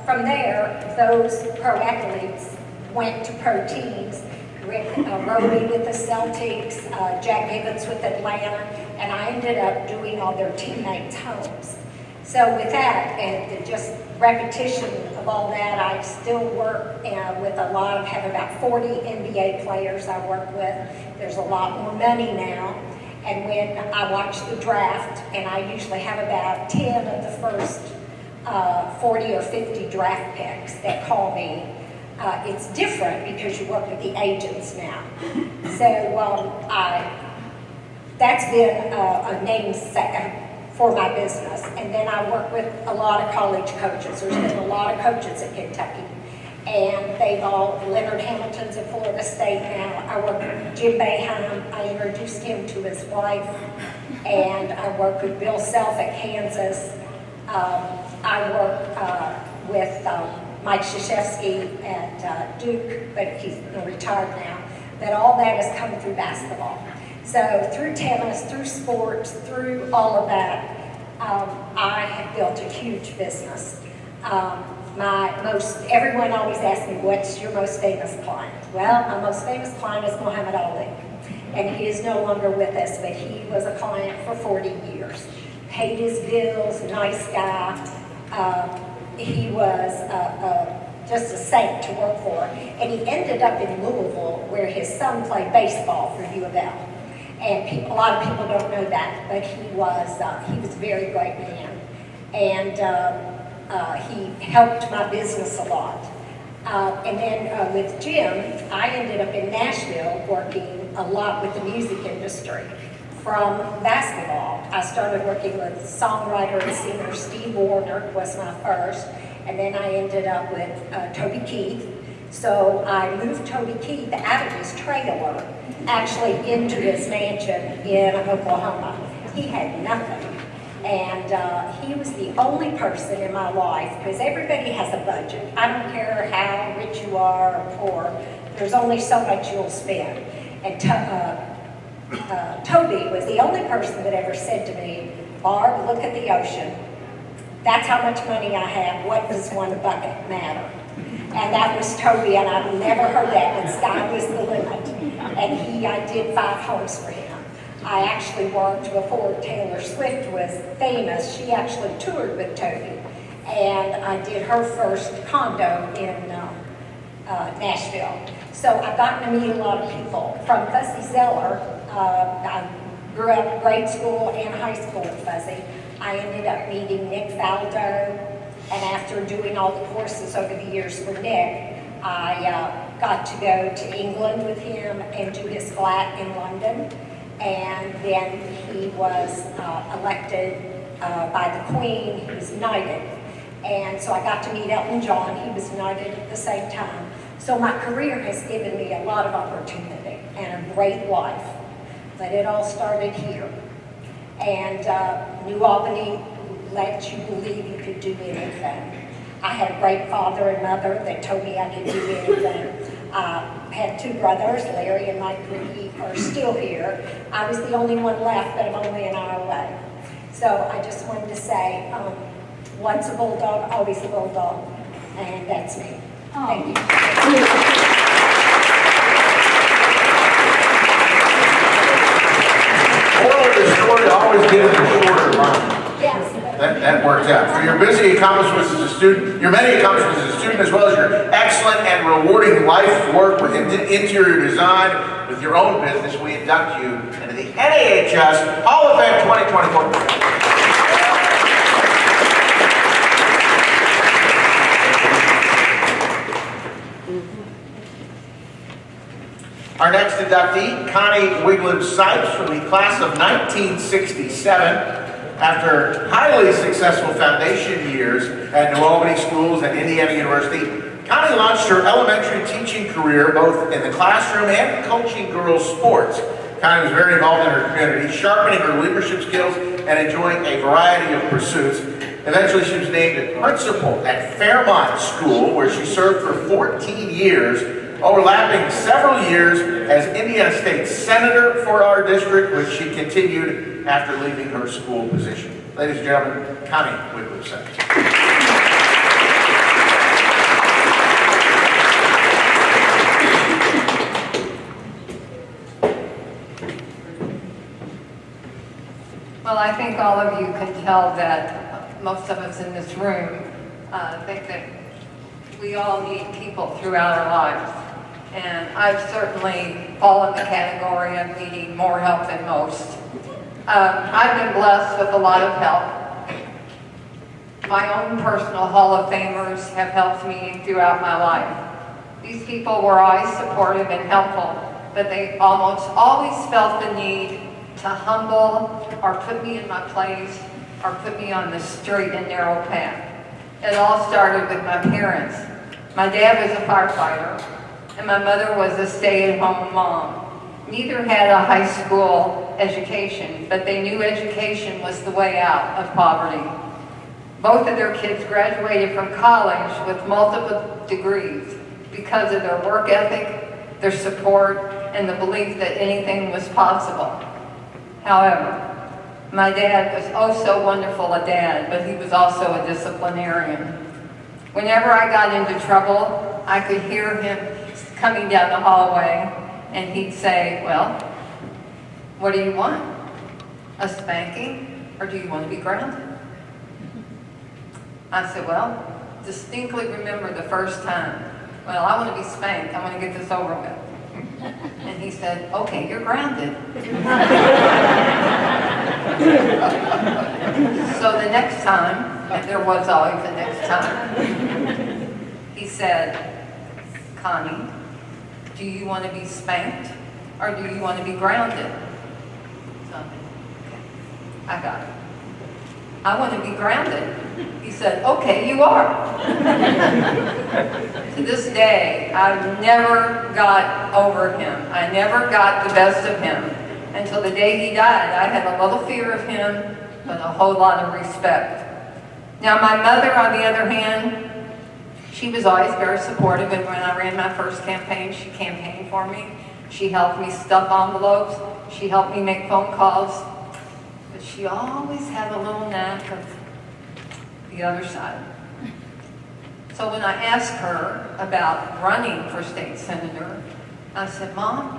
from there, those pro athletes went to pro teams. Rick Roby with the Celtics, Jack Gibbons with Atlanta, and I ended up doing all their teammates' homes. So with that, and the just repetition of all that, I still work with a lot of, have about 40 NBA players I work with. There's a lot more money now. And when I watch the draft, and I usually have about 10 of the first 40 or 50 draft picks that call me, it's different because you work with the agents now. So that's been a namesake for my business. And then I work with a lot of college coaches. There's been a lot of coaches at Kentucky. And they've all, Leonard Hamilton's at Florida State now. I work with Jim Boeheim. I introduced him to his wife. And I work with Bill Self at Kansas. I work with Mike Krzyzewski at Duke, but he's retired now. But all that has come through basketball. So through tennis, through sports, through all of that, I have built a huge business. Everyone always asks me, what's your most famous client? Well, my most famous client is Muhammad Ali. And he is no longer with us, but he was a client for 40 years. Paid his bills, nice guy. He was just a saint to work for. And he ended up in Louisville, where his son played baseball for U of L. And a lot of people don't know that, but he was a very great man. And he helped my business a lot. And then with Jim, I ended up in Nashville working a lot with the music industry. From basketball, I started working with songwriter and singer Steve Warner, was my first, and then I ended up with Toby Keith. So I moved Toby Keith out of his trailer, actually into his mansion in Oklahoma. He had nothing. And he was the only person in my life, because everybody has a budget. I don't care how rich you are or poor, there's only so much you'll spend. And Toby was the only person that ever said to me, Barb, look at the ocean. That's how much money I have. What does one bucket matter? And that was Toby, and I've never heard that. The sky was the limit. And I did 5 homes for him. I actually worked before Taylor Swift was famous. She actually toured with Toby. And I did her first condo in Nashville. So I've gotten to meet a lot of people. From Fuzzy Zeller, I grew up grade school and high school with Fuzzy. I ended up meeting Nick Faldo. And after doing all the courses over the years for Nick, I got to go to England with him and do his flat in London. And then he was elected by the Queen. He was knighted. And so I got to meet Elton John. He was knighted at the same time. So my career has given me a lot of opportunity and a great life. But it all started here. And New Albany let you believe you could do anything. I had a great father and mother that told me I could do anything. I had two brothers, Larry and Mike Ricky, are still here. I was the only one left, but I'm only an hour away. So I just wanted to say, once a bulldog, always a bulldog. And that's me. Thank you. Moral of the story, always give it a shorter line. Yes. That worked out. For your busy accomplishments as a student, your many accomplishments as a student, as well as your excellent and rewarding life work with interior design, with your own business, we induct you into the NAHS Hall of Fame 2024. Our next inductee, Connie Wiglib-Sipes from the class of 1967. After highly successful foundation years at New Albany Schools and Indiana University, Connie launched her elementary teaching career both in the classroom and coaching girls' sports. Connie was very involved in her community, sharpening her leadership skills and enjoying a variety of pursuits. Eventually, she was named principal at Fairmont School, where she served for 14 years, overlapping several years as Indiana State Senator for our district, which she continued after leaving her school position. Ladies and gentlemen, Connie Wiglib-Sipes. Well, I think all of you can tell that most of us in this room think that we all need people throughout our lives. And I've certainly fallen in the category of needing more help than most. I've been blessed with a lot of help. My own personal Hall of Famers have helped me throughout my life. These people were always supportive and helpful, but they almost always felt the need to humble or put me in my place or put me on the straight and narrow path. It all started with my parents. My dad was a firefighter, and my mother was a stay-at-home mom. Neither had a high school education, but they knew education was the way out of poverty. Both of their kids graduated from college with multiple degrees because of their work ethic, their support, and the belief that anything was possible. However, my dad was oh so wonderful a dad, but he was also a disciplinarian. Whenever I got into trouble, I could hear him coming down the hallway, and he'd say, well, what do you want? A spanking, or do you want to be grounded? I said, well, distinctly remember the first time. Well, I want to be spanked. I want to get this over with. And he said, okay, you're grounded. So the next time, and there was always the next time, he said, Connie, do you want to be spanked or do you want to be grounded? So, okay, I got it. I want to be grounded. He said, okay, you are. To this day, I've never got over him. I never got the best of him. Until the day he died, I had a little fear of him, but a whole lot of respect. Now, my mother, on the other hand, she was always very supportive, and when I ran my first campaign, she campaigned for me. She helped me stuff envelopes. She helped me make phone calls. But she always had a little knack of the other side. So when I asked her about running for state senator, I said, Mom,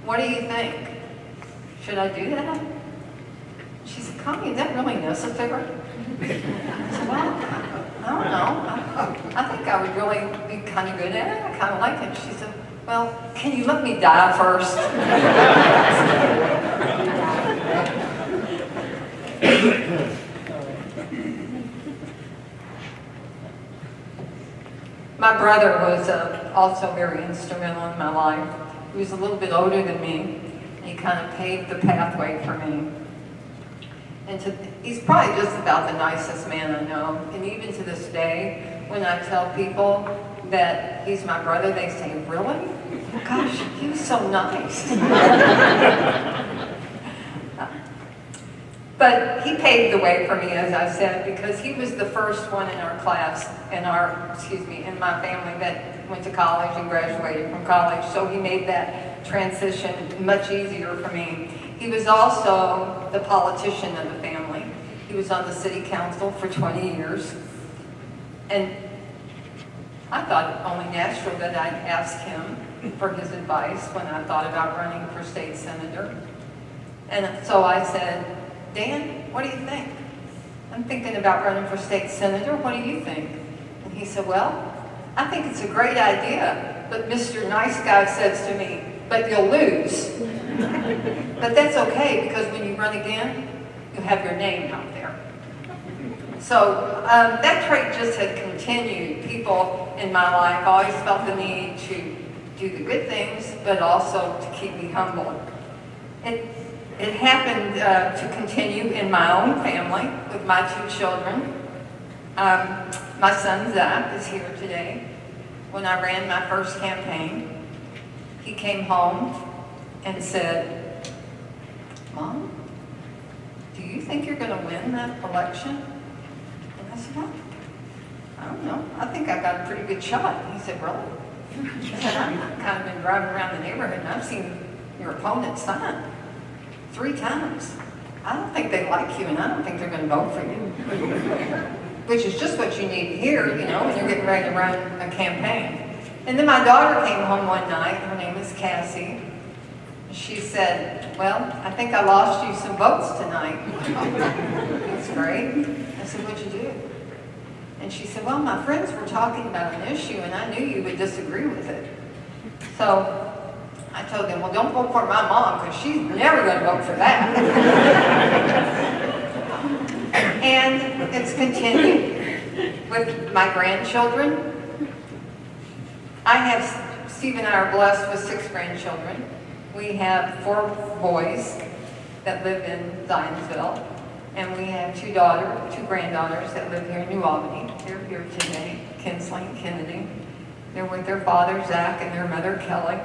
what do you think? Should I do that? She said, Connie, is that really necessary? I said, well, I don't know. I think I would really be kind of good at it. I kind of like it. She said, well, can you let me die first? My brother was also very instrumental in my life. He was a little bit older than me. He kind of paved the pathway for me. And he's probably just about the nicest man I know. And even to this day, when I tell people that he's my brother, they say, "Really? Oh, gosh, he was so nice." But he paved the way for me, as I said, because he was the first one in our class, in my family that went to college and graduated from college. So he made that transition much easier for me. He was also the politician of the family. He was on the city council for 20 years. And I thought it only natural that I'd ask him for his advice when I thought about running for state senator. And so I said, "Dan, what do you think? I'm thinking about running for state senator. What do you think?" And he said, "Well, I think it's a great idea, but Mr. Nice Guy says to me, 'But you'll lose.'" But that's okay, because when you run again, you have your name out there. So that trait just had continued. People in my life always felt the need to do the good things, but also to keep me humble. It happened to continue in my own family with my 2 children. My son Zach is here today. When I ran my first campaign, he came home and said, "Mom, do you think you're going to win that election?" And I said, "Well, I don't know. I think I got a pretty good shot." He said, "Really?" I said, "I've kind of been driving around the neighborhood and I've seen your opponent's son 3 times. I don't think they like you and I don't think they're going to vote for you." Which is just what you need to hear, when you're getting ready to run a campaign. And then my daughter came home one night. Her name is Cassie. She said, "Well, I think I lost you some votes tonight." That's great. I said, "What'd you do?" And she said, "Well, my friends were talking about an issue and I knew you would disagree with it." So I told them, "Well, don't vote for my mom because she's never going to vote for that." And it's continued with my grandchildren. Steve and I are blessed with 6 grandchildren. We have 4 boys that live in Zionsville, and we have 2 granddaughters that live here in New Albany. They're here today, Kinsley and Kennedy. They're with their father, Zach, and their mother, Kelly.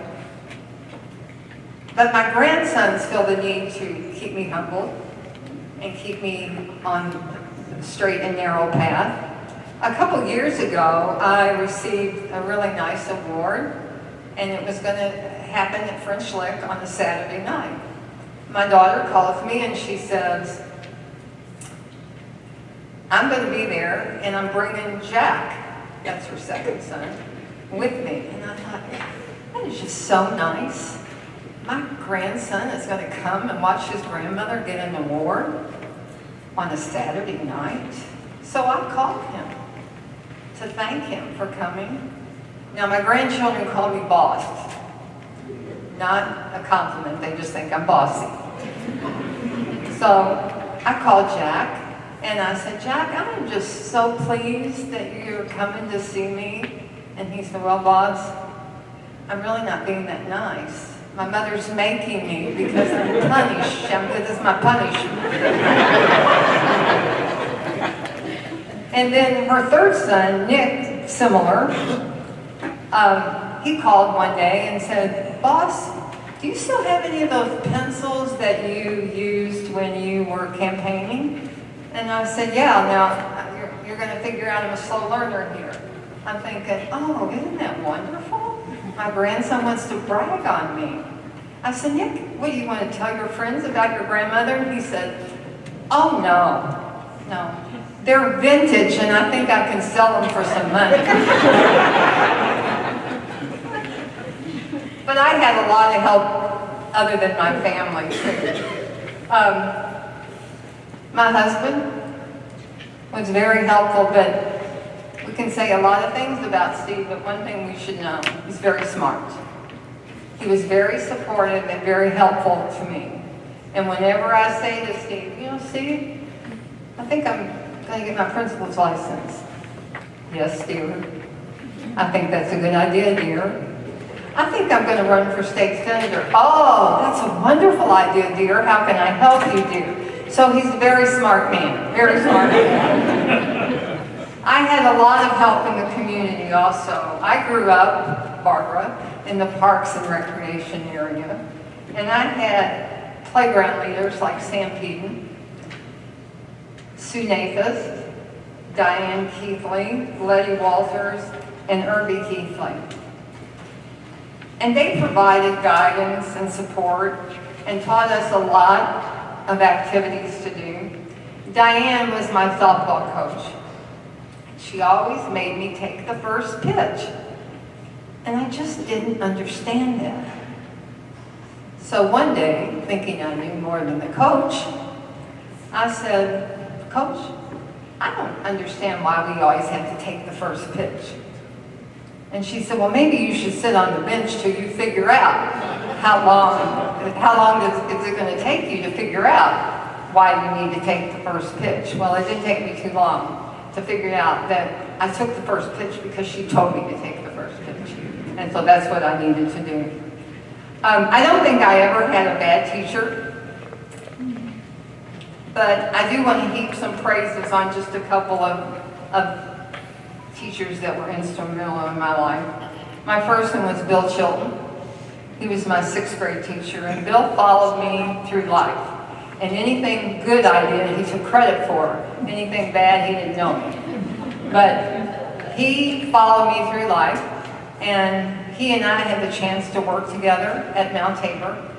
But my grandsons feel the need to keep me humble and keep me on the straight and narrow path. A couple years ago, I received a really nice award, and it was going to happen at French Lick on a Saturday night. My daughter calls me and she says, "I'm going to be there, and I'm bringing Jack," that's her second son, "with me." And I thought, that is just so nice. My grandson is going to come and watch his grandmother get an award on a Saturday night. So I called him to thank him for coming. Now, my grandchildren call me boss. Not a compliment, they just think I'm bossy. So I called Jack and I said, "Jack, I'm just so pleased that you're coming to see me." And he said, "Well, boss, I'm really not being that nice. My mother's making me because I'm punished. This is my punishment." And then her third son, Nick, similar, he called one day and said, "Boss, do you still have any of those pencils that you used when you were campaigning?" And I said, "Yeah." Now, you're going to figure out I'm a slow learner here. I'm thinking, "Oh, isn't that wonderful? My grandson wants to brag on me." I said, "Nick, what do you want to tell your friends about your grandmother?" And he said, "Oh, no. They're vintage and I think I can sell them for some money." But I had a lot of help other than my family, too. My husband was very helpful, but we can say a lot of things about Steve, but one thing we should know, he's very smart. He was very supportive and very helpful to me. And whenever I say to Steve, "Steve, I think I'm going to get my principal's license." "Yes, Steve." I think that's a good idea, dear. I think I'm going to run for state senator. Oh, that's a wonderful idea, dear. How can I help you, dear? So he's a very smart man, very smart man. I had a lot of help in the community also. I grew up, Barbara, in the parks and recreation area. And I had playground leaders like Sam Peden, Sue Nathis, Diane Keithley, Letty Walters, and Irby Keithley. And they provided guidance and support and taught us a lot of activities to do. Diane was my softball coach. She always made me take the first pitch. And I just didn't understand that. So one day, thinking I knew more than the coach, I said, Coach, I don't understand why we always have to take the first pitch. And she said, well, maybe you should sit on the bench till you figure out how long is it going to take you to figure out why you need to take the first pitch. Well, it didn't take me too long to figure out that I took the first pitch because she told me to take the first pitch. And so that's what I needed to do. I don't think I ever had a bad teacher, but I do want to heap some praises on just a couple of teachers that were instrumental in my life. My first one was Bill Chilton. He was my 6th grade teacher, and Bill followed me through life. And anything good I did, he took credit for. Anything bad, he didn't know me. But he followed me through life, and he and I had the chance to work together at Mount Tabor.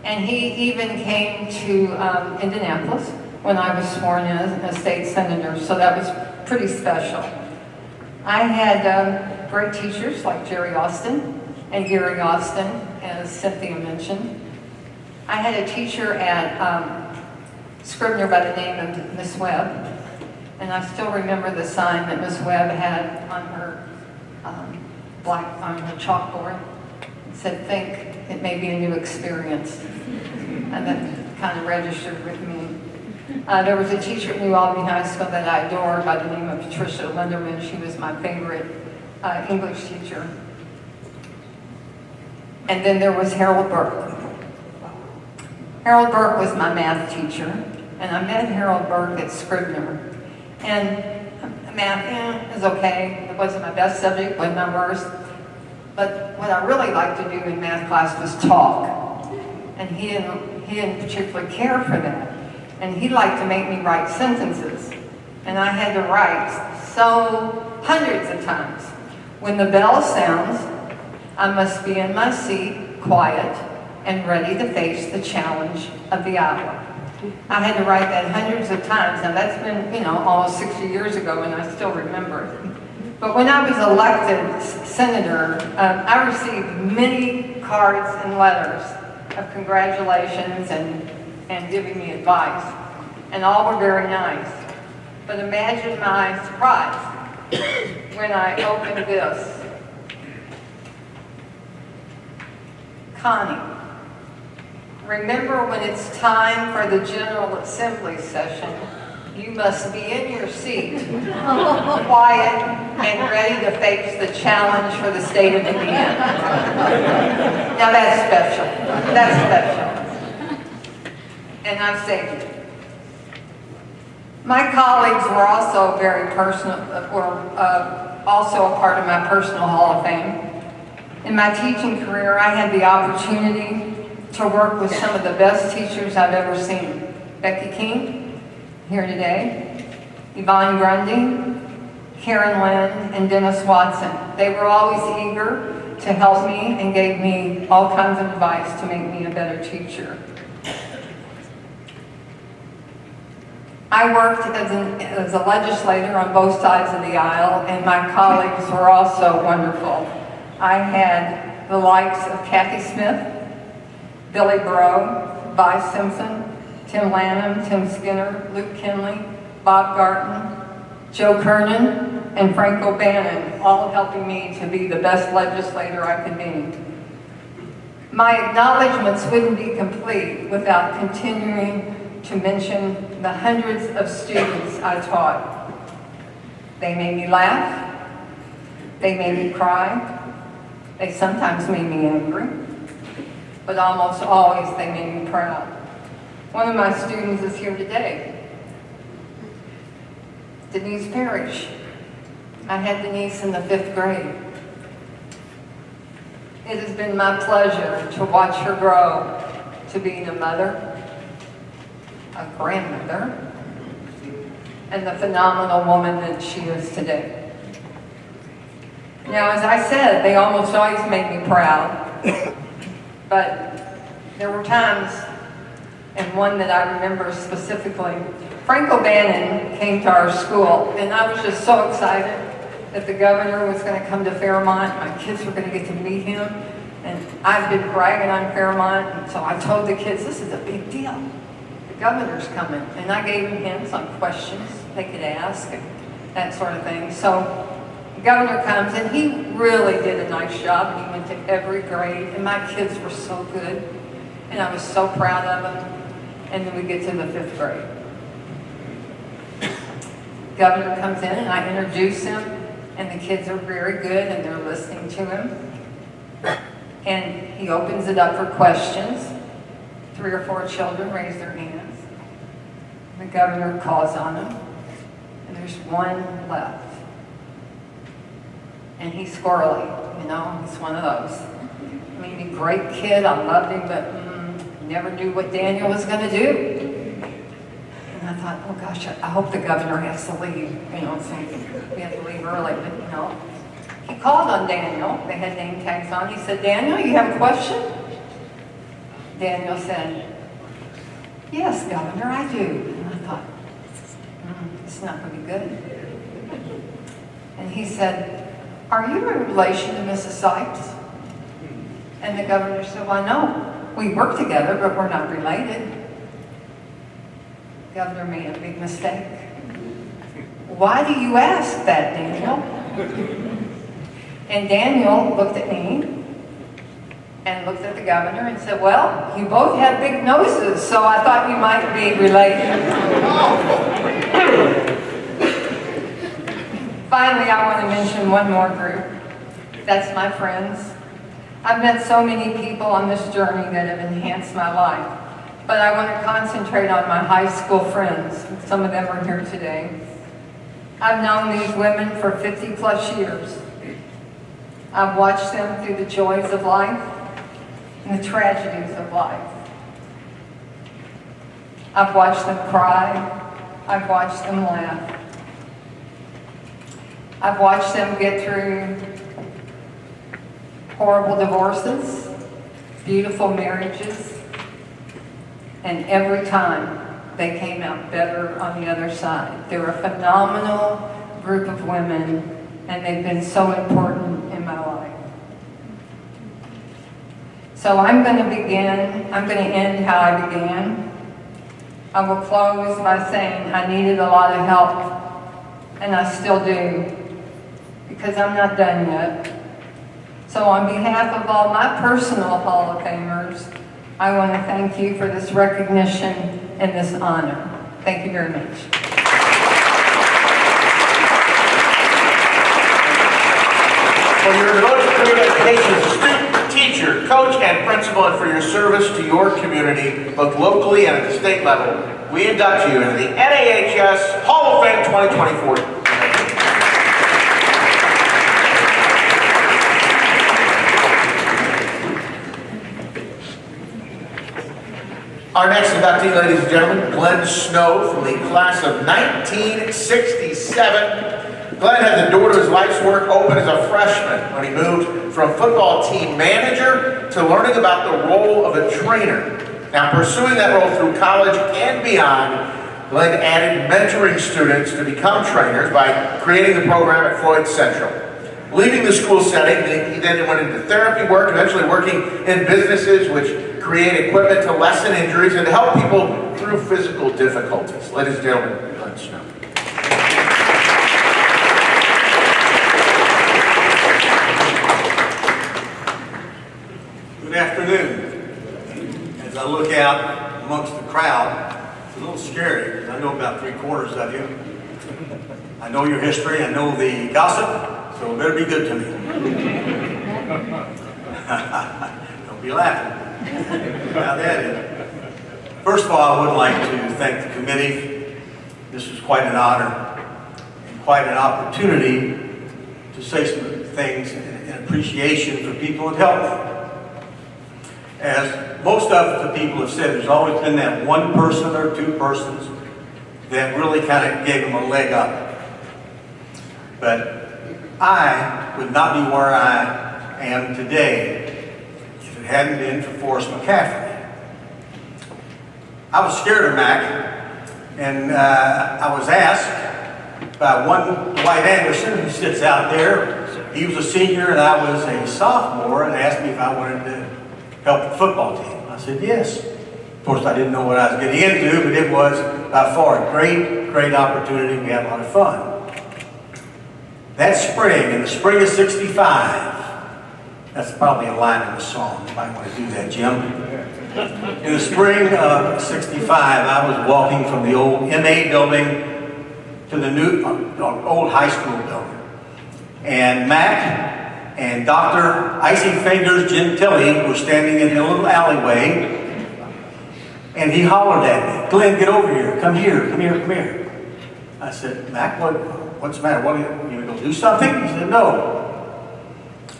And he even came to Indianapolis when I was sworn in as a state senator, so that was pretty special. I had great teachers like Jerry Austin and Gary Austin, as Cynthia mentioned. I had a teacher at Scribner by the name of Miss Webb, and I still remember the sign that Miss Webb had on her on her chalkboard. It said, "Think it may be a new experience," and that kind of registered with me. There was a teacher at New Albany High School that I adored by the name of Patricia Linderman. She was my favorite English teacher. And then there was Harold Burke. Harold Burke was my math teacher, and I met Harold Burke at Scribner. And math is okay. It wasn't my best subject, wasn't my worst. But what I really liked to do in math class was talk. And he didn't particularly care for that. And he liked to make me write sentences. And I had to write so hundreds of times. When the bell sounds, I must be in my seat, quiet, and ready to face the challenge of the hour. I had to write that hundreds of times. Now that's been, almost 60 years ago, and I still remember it. But when I was elected senator, I received many cards and letters of congratulations and giving me advice. And all were very nice. But imagine my surprise when I opened this. Connie, remember when it's time for the General Assembly session, you must be in your seat, quiet, and ready to face the challenge for the state of Indiana. Now that's special. That's special. And I've saved it. My colleagues were also also a part of my personal Hall of Fame. In my teaching career, I had the opportunity to work with some of the best teachers I've ever seen. Becky King, here today, Yvonne Grundy, Karen Lynn, and Dennis Watson. They were always eager to help me and gave me all kinds of advice to make me a better teacher. I worked as a legislator on both sides of the aisle, and my colleagues were also wonderful. I had the likes of Kathy Smith, Billy Burrow, Vi Simpson, Tim Lanham, Tim Skinner, Luke Kinley, Bob Garton, Joe Kernan, and Frank O'Bannon, all helping me to be the best legislator I could be. My acknowledgments wouldn't be complete without continuing to mention the hundreds of students I taught. They made me laugh, They made me cry. They sometimes made me angry. But almost always they made me proud. One of my students is here today. Denise Parrish. I had Denise in the 5th grade. It has been my pleasure to watch her grow to being a mother, a grandmother, and the phenomenal woman that she is today. Now, as I said, they almost always made me proud, but there were times, and one that I remember specifically, Frank O'Bannon came to our school, and I was just so excited that the governor was going to come to Fairmont. My kids were going to get to meet him, and I've been bragging on Fairmont, and so I told the kids, this is a big deal. The governor's coming, and I gave him some questions they could ask, and that sort of thing. So the governor comes, and he really did a nice job, and he went to every grade, and my kids were so good, and I was so proud of them. And then we get to the 5th grade. Governor comes in, and I introduce him, and the kids are very good, and they're listening to him. And he opens it up for questions. 3 or 4 children raise their hands. The governor calls on them, and there's one left. And he's squirrely, you know, he's one of those. I mean, a great kid, I loved him, but never knew what Daniel was going to do. And I thought, oh gosh, I hope the governor has to leave, you know, so we have to leave early, but you know. He called on Daniel, they had name tags on, he said, Daniel, you have a question? Daniel said, yes, Governor, I do. And I thought, it's not going to be good. And he said, are you in relation to Mrs. Sykes? And the governor said, well, no. We work together, but we're not related. The governor made a big mistake. Why do you ask that, Daniel? And Daniel looked at me and looked at the governor and said, well, you both have big noses, so I thought you might be related. Finally, I want to mention one more group. That's my friends. I've met so many people on this journey that have enhanced my life, but I want to concentrate on my high school friends. Some of them are here today. I've known these women for 50 plus years. I've watched them through the joys of life and the tragedies of life. I've watched them cry. I've watched them laugh. I've watched them get through horrible divorces, beautiful marriages, and every time they came out better on the other side. They're a phenomenal group of women, and they've been so important in my life. So I'm going to end how I began. I will close by saying I needed a lot of help, and I still do, because I'm not done yet. So on behalf of all my personal Hall of Famers, I want to thank you for this recognition and this honor. Thank you very much. For your devoted career dedication as a student, teacher, coach, and principal, and for your service to your community, both locally and at the state level, we induct you into the NAHS Hall of Fame 2024. Our next inductee, ladies and gentlemen, Glenn Snow from the class of 1967. Glenn had the door to his life's work open as a freshman when he moved from football team manager to learning about the role of a trainer. Now, pursuing that role through college and beyond, Glenn added mentoring students to become trainers by creating the program at Floyd Central. Leaving the school setting, he then went into therapy work, eventually working in businesses which create equipment to lessen injuries and to help people through physical difficulties. Ladies and gentlemen, Glenn Snow. Good afternoon. As I look out amongst the crowd, it's a little scary because I know about 3/4 of you. I know your history, I know the gossip, so so it better be good to me. Don't be laughing. How that is. First of all, I would like to thank the committee. This was quite an honor and quite an opportunity to say some things in appreciation for people that helped me. As most of the people have said, there's always been that one person or two persons that really kind of gave them a leg up. But I would not be where I am today if it hadn't been for Forrest McCaffrey. I was scared of Mac, and I was asked by one Dwight Anderson, who sits out there. He was a senior and I was a sophomore, and asked me if I wanted to help the football team. I said yes. Of course, I didn't know what I was getting into, but it was by far a great opportunity. We had a lot of fun. That spring, in the spring of '65, that's probably a line in the song. You might want to do that, Jim. In the spring of '65, I was walking from the old MA building to the new old high school building. And Mac and Dr. Icy Fingers Gentili were standing in a little alleyway, and he hollered at me, "Glenn, get over here. Come here, come here, come here." I said, "Mac, what's the matter? What, you going to go do something?" He said, "No.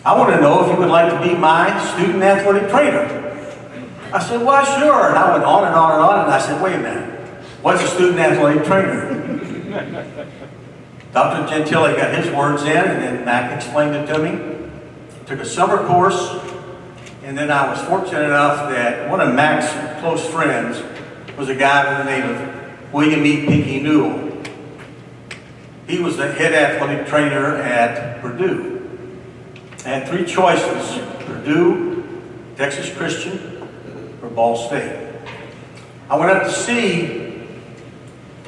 I want to know if you would like to be my student athletic trainer." I said, "Well, sure." And I went on and on and on, and I said, "Wait a minute. What's a student athletic trainer?" Dr. Gentili got his words in, and then Mac explained it to me. Took a summer course, and then I was fortunate enough that one of Mac's close friends was a guy by the name of William E. Pinky Newell. He was the head athletic trainer at Purdue. I had three choices: Purdue, Texas Christian, or Ball State. I went up to see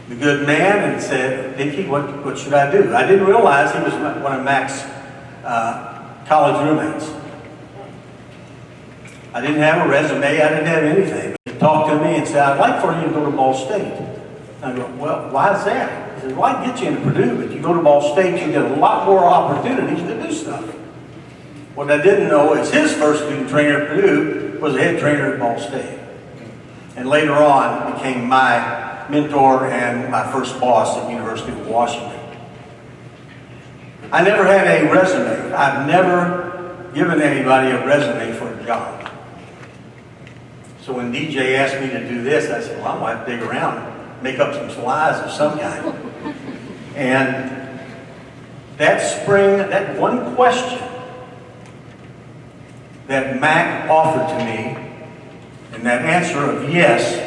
the good man and said, "Pinky, what should I do?" I didn't realize he was one of Mac's college roommates. I didn't have a resume, I didn't have anything. He talked to me and said, "I'd like for you to go to Ball State." I go, "Well, why is that?" He said, "Well, I can get you into Purdue, but you go to Ball State, you get a lot more opportunities to do stuff." What I didn't know is his first student trainer at Purdue was a head trainer at Ball State. And later on became my mentor and my first boss at the University of Washington. I never had a resume. I've never given anybody a resume for a job. So when DJ asked me to do this, I said, "Well, I'm going to have to dig around, make up some lies of some kind." And that spring, that one question that Mac offered to me, and that answer of yes,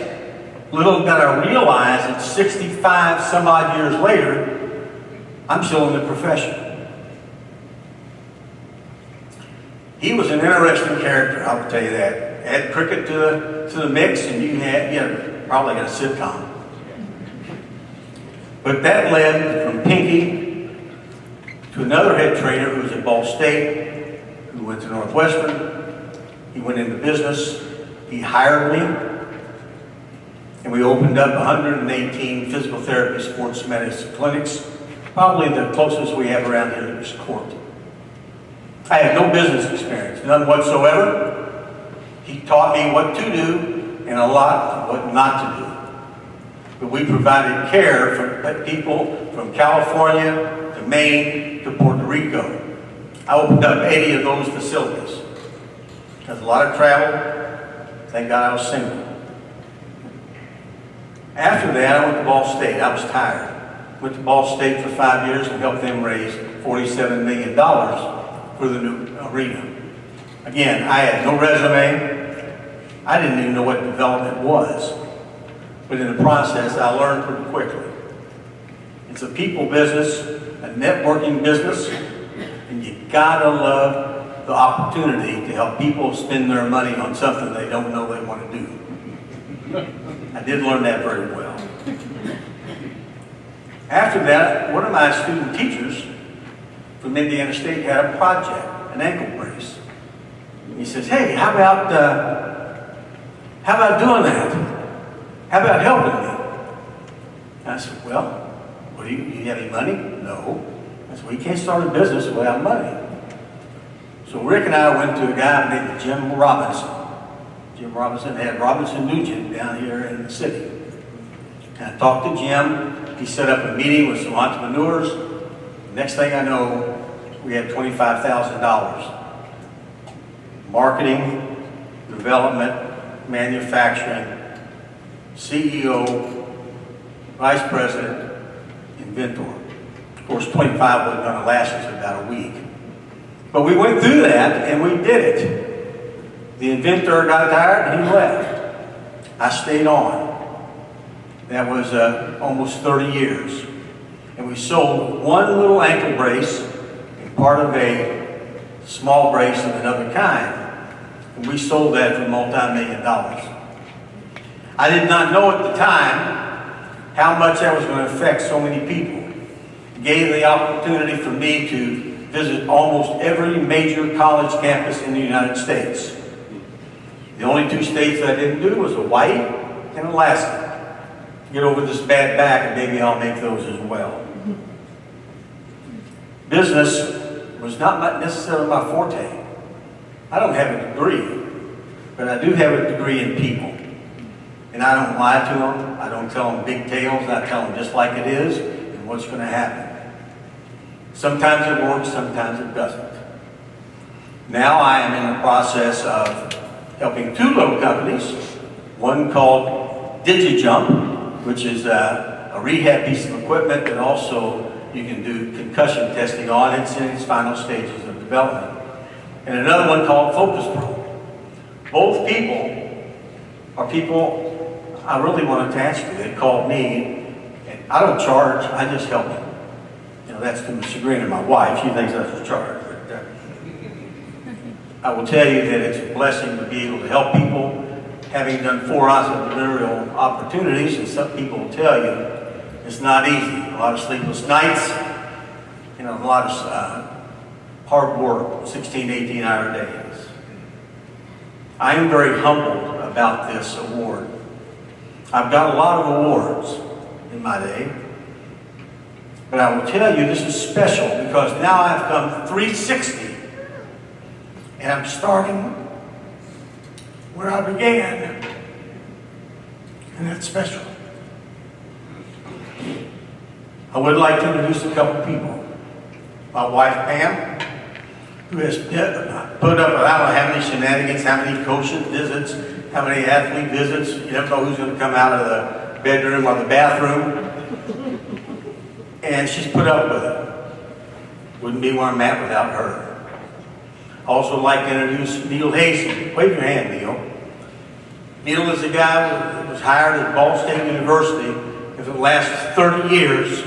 little did I realize that 65 some odd years later, I'm still in the profession. He was an interesting character, I'll tell you that. Add cricket to the mix, and you had, probably got a sitcom. But that led from Pinky to another head trainer who was at Ball State, who went to Northwestern. He went into business. He hired me. And we opened up 118 physical therapy sports medicine clinics. Probably the closest we have around here is Court. I had no business experience, none whatsoever. He taught me what to do and a lot what not to do. But we provided care for people from California to Maine to Puerto Rico. I opened up 80 of those facilities. Because a lot of travel, thank God I was single. After that, I went to Ball State. I was tired. Went to Ball State for 5 years and helped them raise $47 million for the new arena. Again, I had no resume. I didn't even know what development was. But in the process, I learned pretty quickly. It's a people business, a networking business, and you gotta love the opportunity to help people spend their money on something they don't know they want to do. I did learn that very well. After that, one of my student teachers from Indiana State had a project, an ankle brace. He says, "Hey, how about doing that? How about helping me?" And I said, "Well, what do you have any money?" "No." I said, well, you can't start a business without money. So Rick and I went to a guy named Jim Robinson. Jim Robinson had Robinson Nugent down here in the city. And I talked to Jim. He set up a meeting with some entrepreneurs. Next thing I know, we had $25,000. Marketing, development, manufacturing, CEO, vice president, inventor. Of course, 25 wasn't going to last us about a week. But we went through that and we did it. The inventor got tired and he left. I stayed on. That was almost 30 years. And we sold one little ankle brace and part of a small brace of another kind. And we sold that for multi-million dollars. I did not know at the time how much that was going to affect so many people. It gave the opportunity for me to visit almost every major college campus in the United States. The only two states I didn't do was Hawaii and Alaska. Get over this bad back and maybe I'll make those as well. Business was not necessarily my forte. I don't have a degree, but I do have a degree in people. And I don't lie to them. I don't tell them big tales. I tell them just like it is and what's going to happen. Sometimes it works, sometimes it doesn't. Now I am in the process of helping two little companies. One called DigiJump, which is a rehab piece of equipment that also you can do concussion testing on. It's in its final stages of development. And another one called Focus Pro. Both people are people I really want to attach to. They called me, and I don't charge, I just help them. You know, that's to the chagrin of my wife. She thinks that's a charge. But, I will tell you that it's a blessing to be able to help people. Having done 4 entrepreneurial opportunities, and some people will tell you it's not easy. A lot of sleepless nights, you know, a lot of hard work, 16, 18-hour days. I am very humbled about this award. I've got a lot of awards in my day, but I will tell you this is special because now I've come 360 and I'm starting where I began, and that's special. I would like to introduce a couple people. My wife Pam, who has put up with I don't know how many shenanigans, how many coaching visits, how many athlete visits. You never know who's going to come out of the bedroom or the bathroom. And she's put up with it. Wouldn't be where I'm at without her. I also like to introduce Neil Hayes. Wave your hand, Neil. Neil is a guy who was hired at Ball State University and for the last 30 years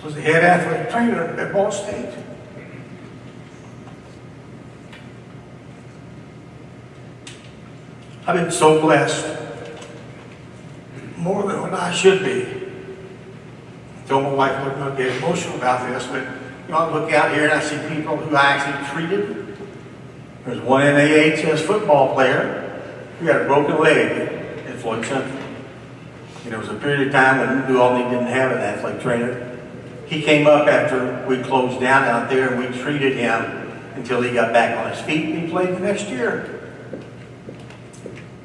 was the head athletic trainer at Ball State. I've been so blessed, more than what I should be. I told my wife, look, I'm going to get emotional about this, but you know, I look out here and I see people who I actually treated. There's one NAHS football player who had a broken leg at Floyd Central. And there was a period of time when New Albany didn't have an athletic trainer. He came up after we closed down out there and we treated him until he got back on his feet and he played the next year.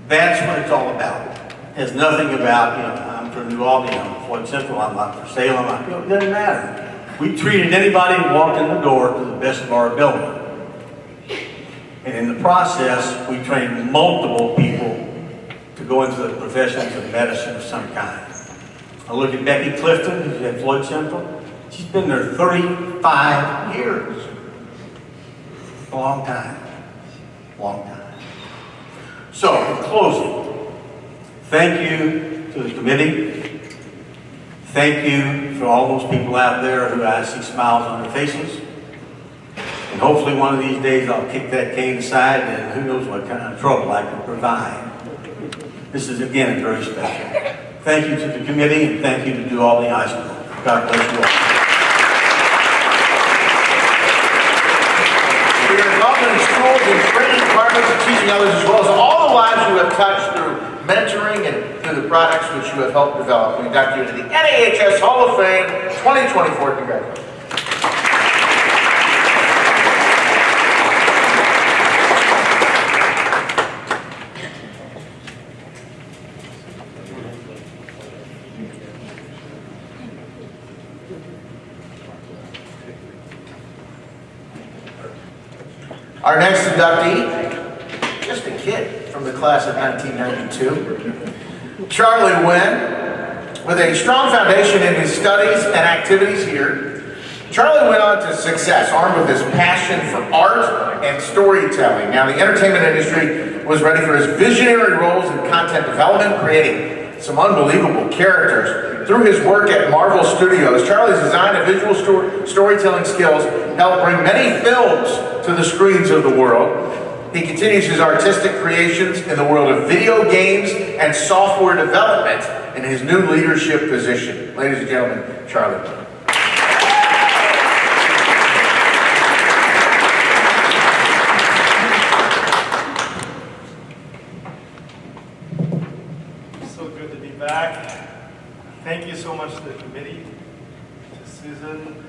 That's what it's all about. It has nothing about, you know, I'm from New Albany, I'm from Floyd Central, I'm not for Salem, you know, it doesn't matter. We treated anybody who walked in the door to the best of our ability. And in the process, we trained multiple people to go into the professions of medicine of some kind. I look at Becky Clifton, who's at Floyd Central. She's been there 35 years. A long time. Long time. So, in closing, thank you to the committee. Thank you for all those people out there who I see smiles on their faces. And hopefully one of these days I'll kick that cane aside and who knows what kind of trouble I can provide. This is again very special. Thank you to the committee and thank you to New Albany High School. God bless you all. For your involvement in schools and training departments and teaching others, as well as all the lives you have touched through mentoring and through the products which you have helped develop. We induct you into the NAHS Hall of Fame 2024. Congratulations. Our next inductee, just a kid from the class of 1992, Charlie Wynn, with a strong foundation in his studies and activities here. Charlie went on to success, armed with his passion for art and storytelling. Now, the entertainment industry was ready for his visionary roles in content development, creating some unbelievable characters. Through his work at Marvel Studios, Charlie's design and visual storytelling skills helped bring many films to the screens of the world. He continues his artistic creations in the world of video games and software development in his new leadership position. Ladies and gentlemen, Charlie. So good to be back. Thank you so much to the committee, to Susan,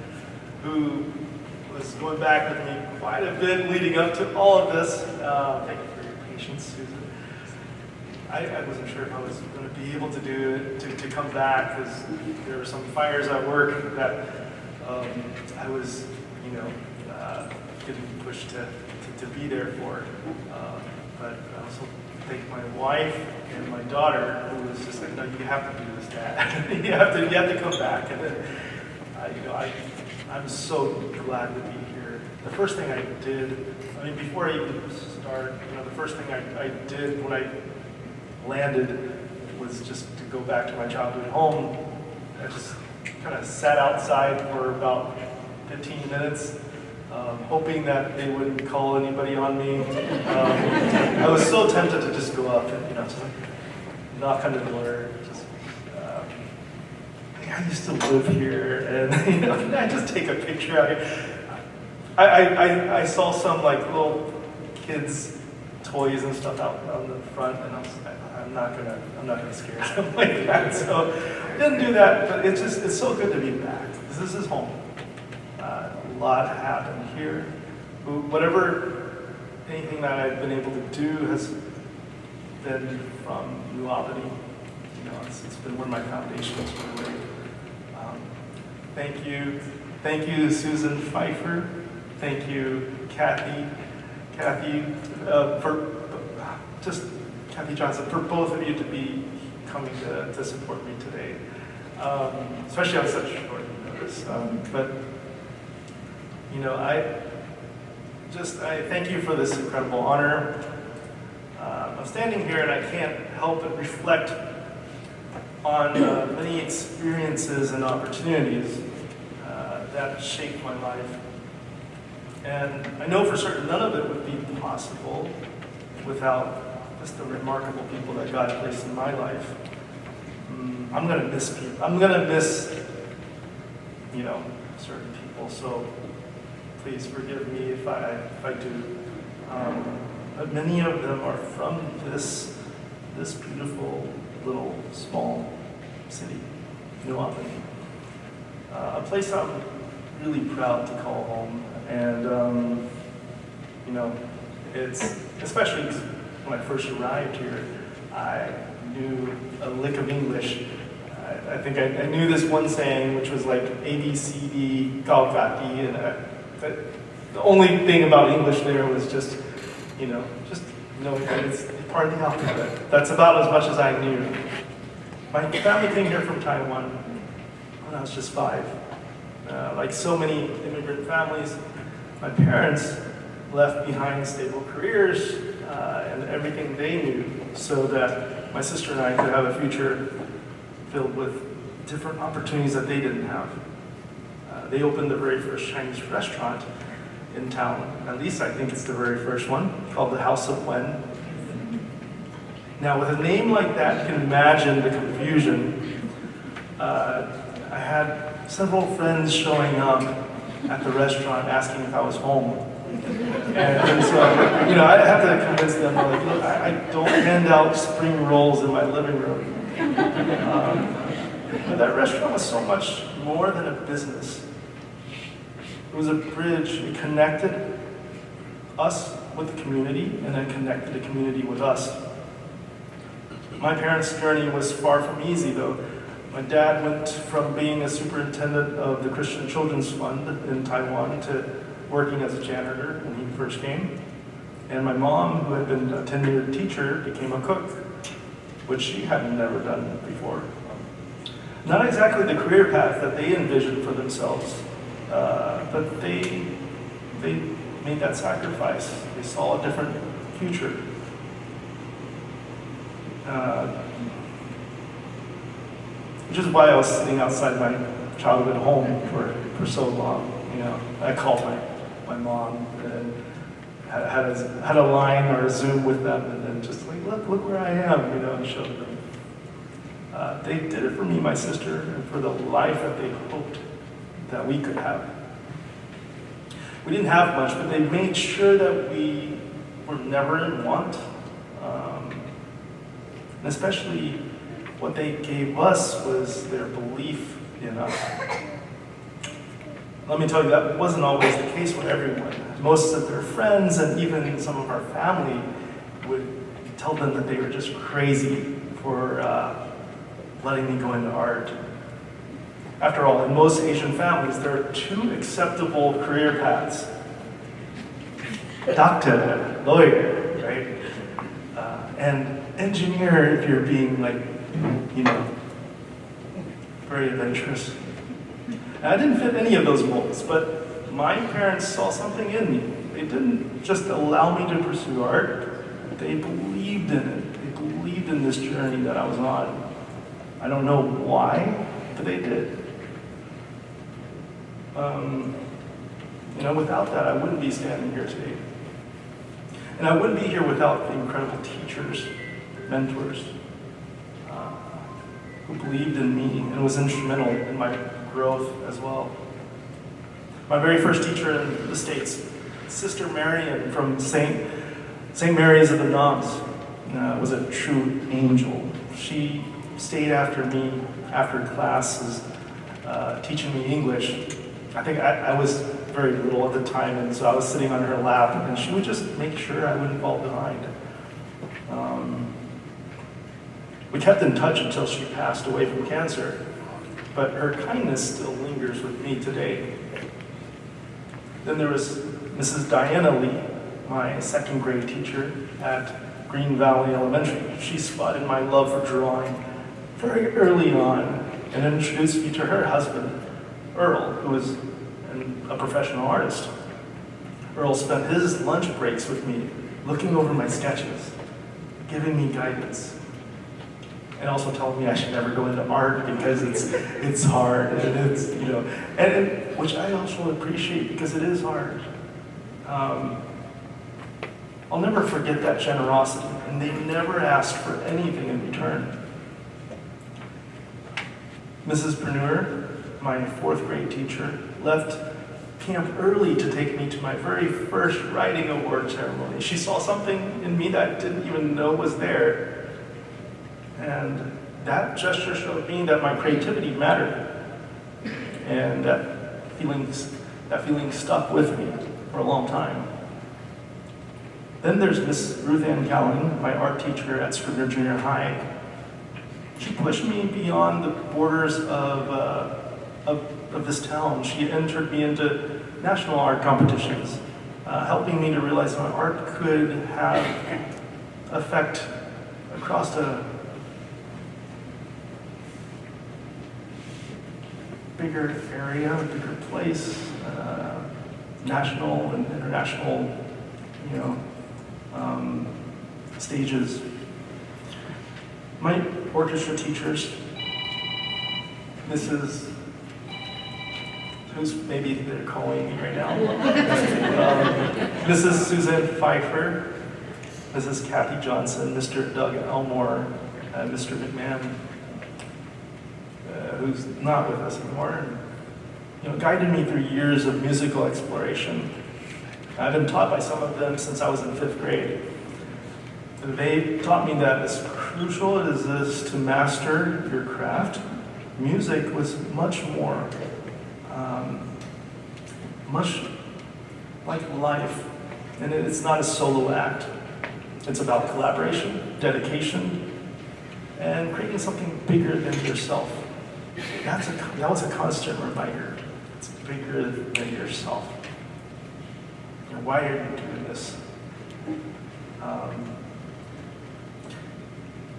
who was going back with me quite a bit leading up to all of this. Thank you for your patience, Susan. I wasn't sure if I was going to be able to do it, to come back, because there were some fires at work that I was, getting pushed to be there for. But I also thank my wife and my daughter, who was just like, no, you have to do this, Dad. you have to come back. And then, I'm so glad to be here. The first thing I did, before I even start, the first thing I did when I landed was just to go back to my childhood home. I just kind of sat outside for about 15 minutes, hoping that they wouldn't call anybody on me. I was so tempted to just go up and, just like knock on the door. Just, I used to live here, and can I just take a picture out here? I saw some like little kids' toys and stuff out on the front, and I was like, I'm not gonna scare them like that. So I didn't do that, but it's so good to be back. This is home. A lot happened here. Anything that I've been able to do has been from New Albany. It's been one of my foundations for the way. Thank you, Susan Pfeiffer. Thank you, Kathy, Kathy Johnson, for both of you to be coming to support me today, especially on such short notice. I thank you for this incredible honor. I'm standing here and I can't help but reflect on many experiences and opportunities that shaped my life. And I know for certain none of it would be possible without just the remarkable people that God placed in my life. I'm going to miss people. I'm going to miss, certain people. So please forgive me if I do. But many of them are from this beautiful little small city, New Albany, a place I'm really proud to call home. And it's especially when I first arrived here, I knew a lick of English. I think I knew this one saying, which was like A, B, C, D, Galgati, and the only thing about English there was just knowing that it's part of the alphabet. That's about as much as I knew. My family came here from Taiwan when I was just 5. Like so many immigrant families, my parents left behind stable careers and everything they knew so that my sister and I could have a future filled with different opportunities that they didn't have. They opened the very first Chinese restaurant in town. At least I think it's the very first one, called the House of Wen. Now with a name like that, you can imagine the confusion. I had several friends showing up at the restaurant asking if I was home. And so, I have to convince them, like, look, I don't hand out spring rolls in my living room. But that restaurant was so much more than a business. It was a bridge. It connected us with the community, and then connected the community with us. My parents' journey was far from easy, though. My dad went from being a superintendent of the Christian Children's Fund in Taiwan to working as a janitor when he first came. And my mom, who had been a tenured teacher, became a cook, which she had never done before. Not exactly the career path that they envisioned for themselves, but they made that sacrifice. They saw a different future. Which is why I was sitting outside my childhood home for so long. You know, I called my mom and had a line or a Zoom with them, and then just like, look where I am, you know, and showed them. They did it for me, my sister, and for the life that they hoped that we could have. We didn't have much, but they made sure that we were never in want. And especially what they gave us was their belief in us. Let me tell you, that wasn't always the case with everyone. Most of their friends and even some of our family would tell them that they were just crazy for letting me go into art. After all, in most Asian families, there are two acceptable career paths. Doctor, lawyer, right? And engineer if you're being like, you know, very adventurous. And I didn't fit any of those molds, but my parents saw something in me. They didn't just allow me to pursue art, they believed in it. They believed in this journey that I was on. I don't know why, but they did. You know, without that, I wouldn't be standing here today. And I wouldn't be here without the incredible teachers, mentors, who believed in me and was instrumental in my growth as well. My very first teacher in the States, Sister Marian from St. Mary's of the NAHS, was a true angel. She stayed after me, after classes, teaching me English. I think I was very little at the time, and so I was sitting on her lap, and she would just make sure I wouldn't fall behind. We kept in touch until she passed away from cancer, but her kindness still lingers with me today. Then there was Mrs. Diana Lee, my second grade teacher at Green Valley Elementary. She spotted my love for drawing very early on and introduced me to her husband, Earl, who was a professional artist. Earl spent his lunch breaks with me, looking over my sketches, giving me guidance, and also telling me I should never go into art because it's hard, and it's, you know, and which I also appreciate because it is hard. I'll never forget that generosity, and they never asked for anything in return. Mrs. Pernur, my fourth grade teacher, left camp early to take me to my very first writing award ceremony. She saw something in me that I didn't even know was there. And that gesture showed me that my creativity mattered. And that feeling stuck with me for a long time. Then there's Miss Ruth Ann Callan, my art teacher at Scribner Junior High. She pushed me beyond the borders of this town. She entered me into national art competitions, helping me to realize my art could have effect across a bigger area, a bigger place, national and international, you know, stages. My orchestra teachers, Mrs. who's maybe they're calling me right now, Mrs. Suzanne Pfeiffer, Mrs. Kathy Johnson, Mr. Doug Elmore, and Mr. McMahon, who's not with us anymore, and, you know, guided me through years of musical exploration. I've been taught by some of them since I was in 5th grade. They taught me that as crucial as it is to master your craft, music was much more, much like life. And it's not a solo act. It's about collaboration, dedication, and creating something bigger than yourself. That was a constant reminder. It's bigger than yourself. why are you doing this?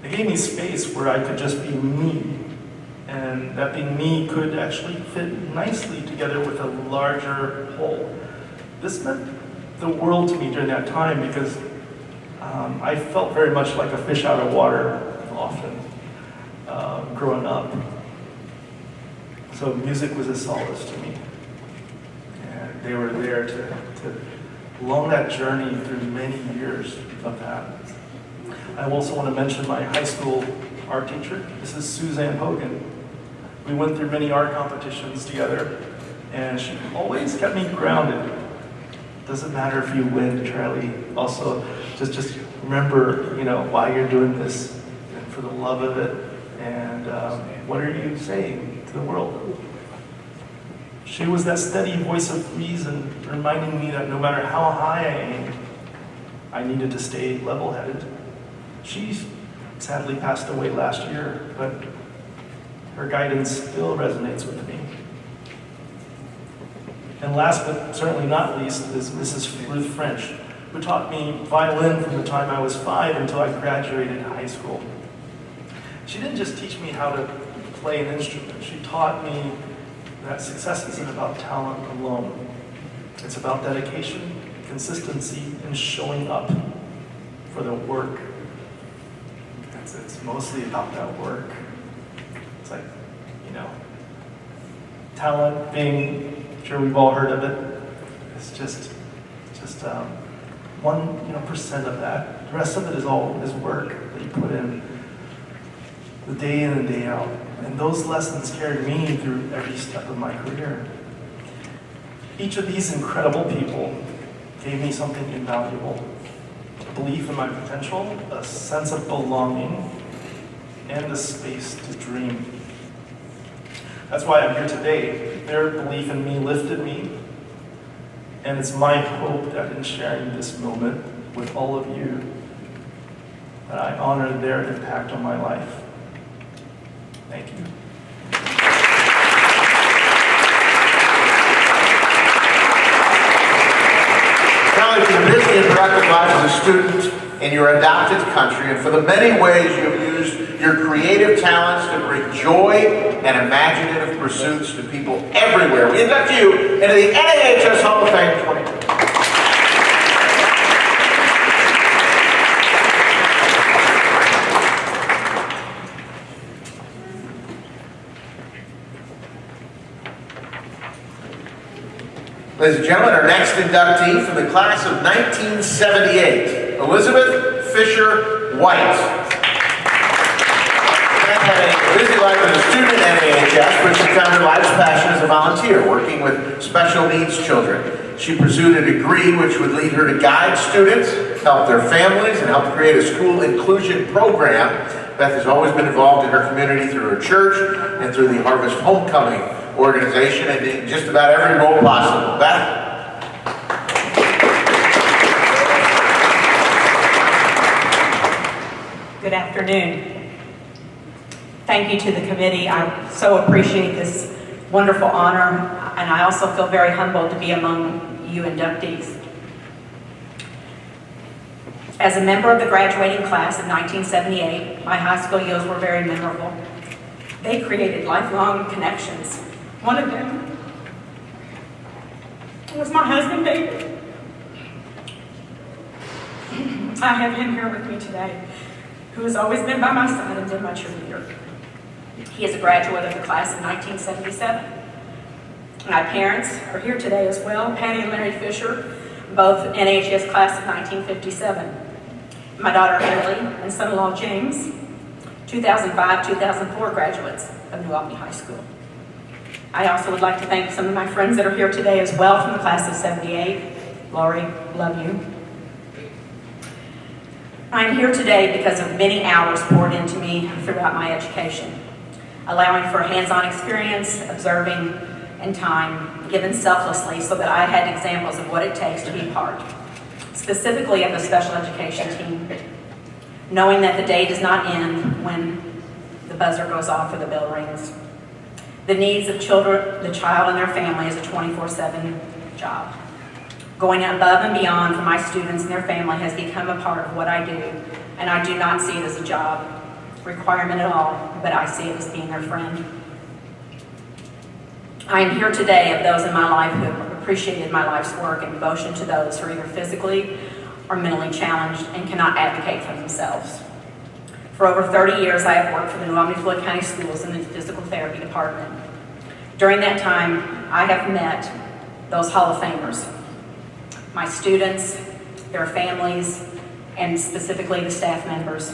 They gave me space where I could just be me, and that being me could actually fit nicely together with a larger whole. This meant the world to me during that time because I felt very much like a fish out of water often growing up. So music was a solace to me. And they were there to along that journey through many years of that. I also want to mention my high school art teacher. This is Suzanne Hogan. We went through many art competitions together, and she always kept me grounded. Doesn't matter if you win, Charlie. Also, just remember, why you're doing this, and for the love of it, and what are you saying to the world? She was that steady voice of reason, reminding me that no matter how high I aimed, I needed to stay level-headed. She sadly passed away last year, but her guidance still resonates with me. And last but certainly not least is Mrs. Ruth French, who taught me violin from the time I was 5 until I graduated high school. She didn't just teach me how to play an instrument. She taught me that success isn't about talent alone. It's about dedication, consistency, and showing up for the work. It's mostly about that work. It's like, talent being, I'm sure we've all heard of it. It's just 1% of that. The rest of it is work that you put in the day in and day out. And those lessons carried me through every step of my career. Each of these incredible people gave me something invaluable. A belief in my potential, a sense of belonging, and the space to dream. That's why I'm here today. Their belief in me lifted me, and it's my hope that in sharing this moment with all of you, that I honor their impact on my life. Thank you. Charlie, for the busy and productive life as a student in your adopted country, and for the many ways you have used your creative talents to bring joy and imaginative pursuits to people everywhere, we induct you into the NAHS Hall of Fame 2020. Ladies and gentlemen, our next inductee from the class of 1978, Elizabeth Fisher White. Anne had a busy life as a student at NAHS, but she found her life's passion as a volunteer, working with special needs children. She pursued a degree which would lead her to guide students, help their families, and help create a school inclusion program. Beth has always been involved in her community through her church and through the Harvest Homecoming organization, and in just about every role possible. Beth? Good afternoon. Thank you to the committee. I so appreciate this wonderful honor, and I also feel very humbled to be among you inductees. As a member of the graduating class of 1978, my high school years were very memorable. They created lifelong connections. One of them was my husband, David. I have him here with me today, who has always been by my side and been my cheerleader. He is a graduate of the class of 1977. My parents are here today as well, Patty and Larry Fisher, both NAHS class of 1957. My daughter Haley and son-in-law James, 2005-2004 graduates of New Albany High School. I also would like to thank some of my friends that are here today as well from the class of 78. Laurie, love you. I'm here today because of many hours poured into me throughout my education, allowing for hands-on experience, observing, and time given selflessly so that I had examples of what it takes to be part, specifically of the special education team, knowing that the day does not end when the buzzer goes off or the bell rings. The needs of children, the child and their family is a 24/7 job. Going above and beyond for my students and their family has become a part of what I do, and I do not see it as a job requirement at all, but I see it as being their friend. I am here today of those in my life who have appreciated my life's work and devotion to those who are either physically or mentally challenged and cannot advocate for themselves. For over 30 years, I have worked for the New Albany County Schools in the physical therapy department. During that time, I have met those Hall of Famers, my students, their families, and specifically the staff members,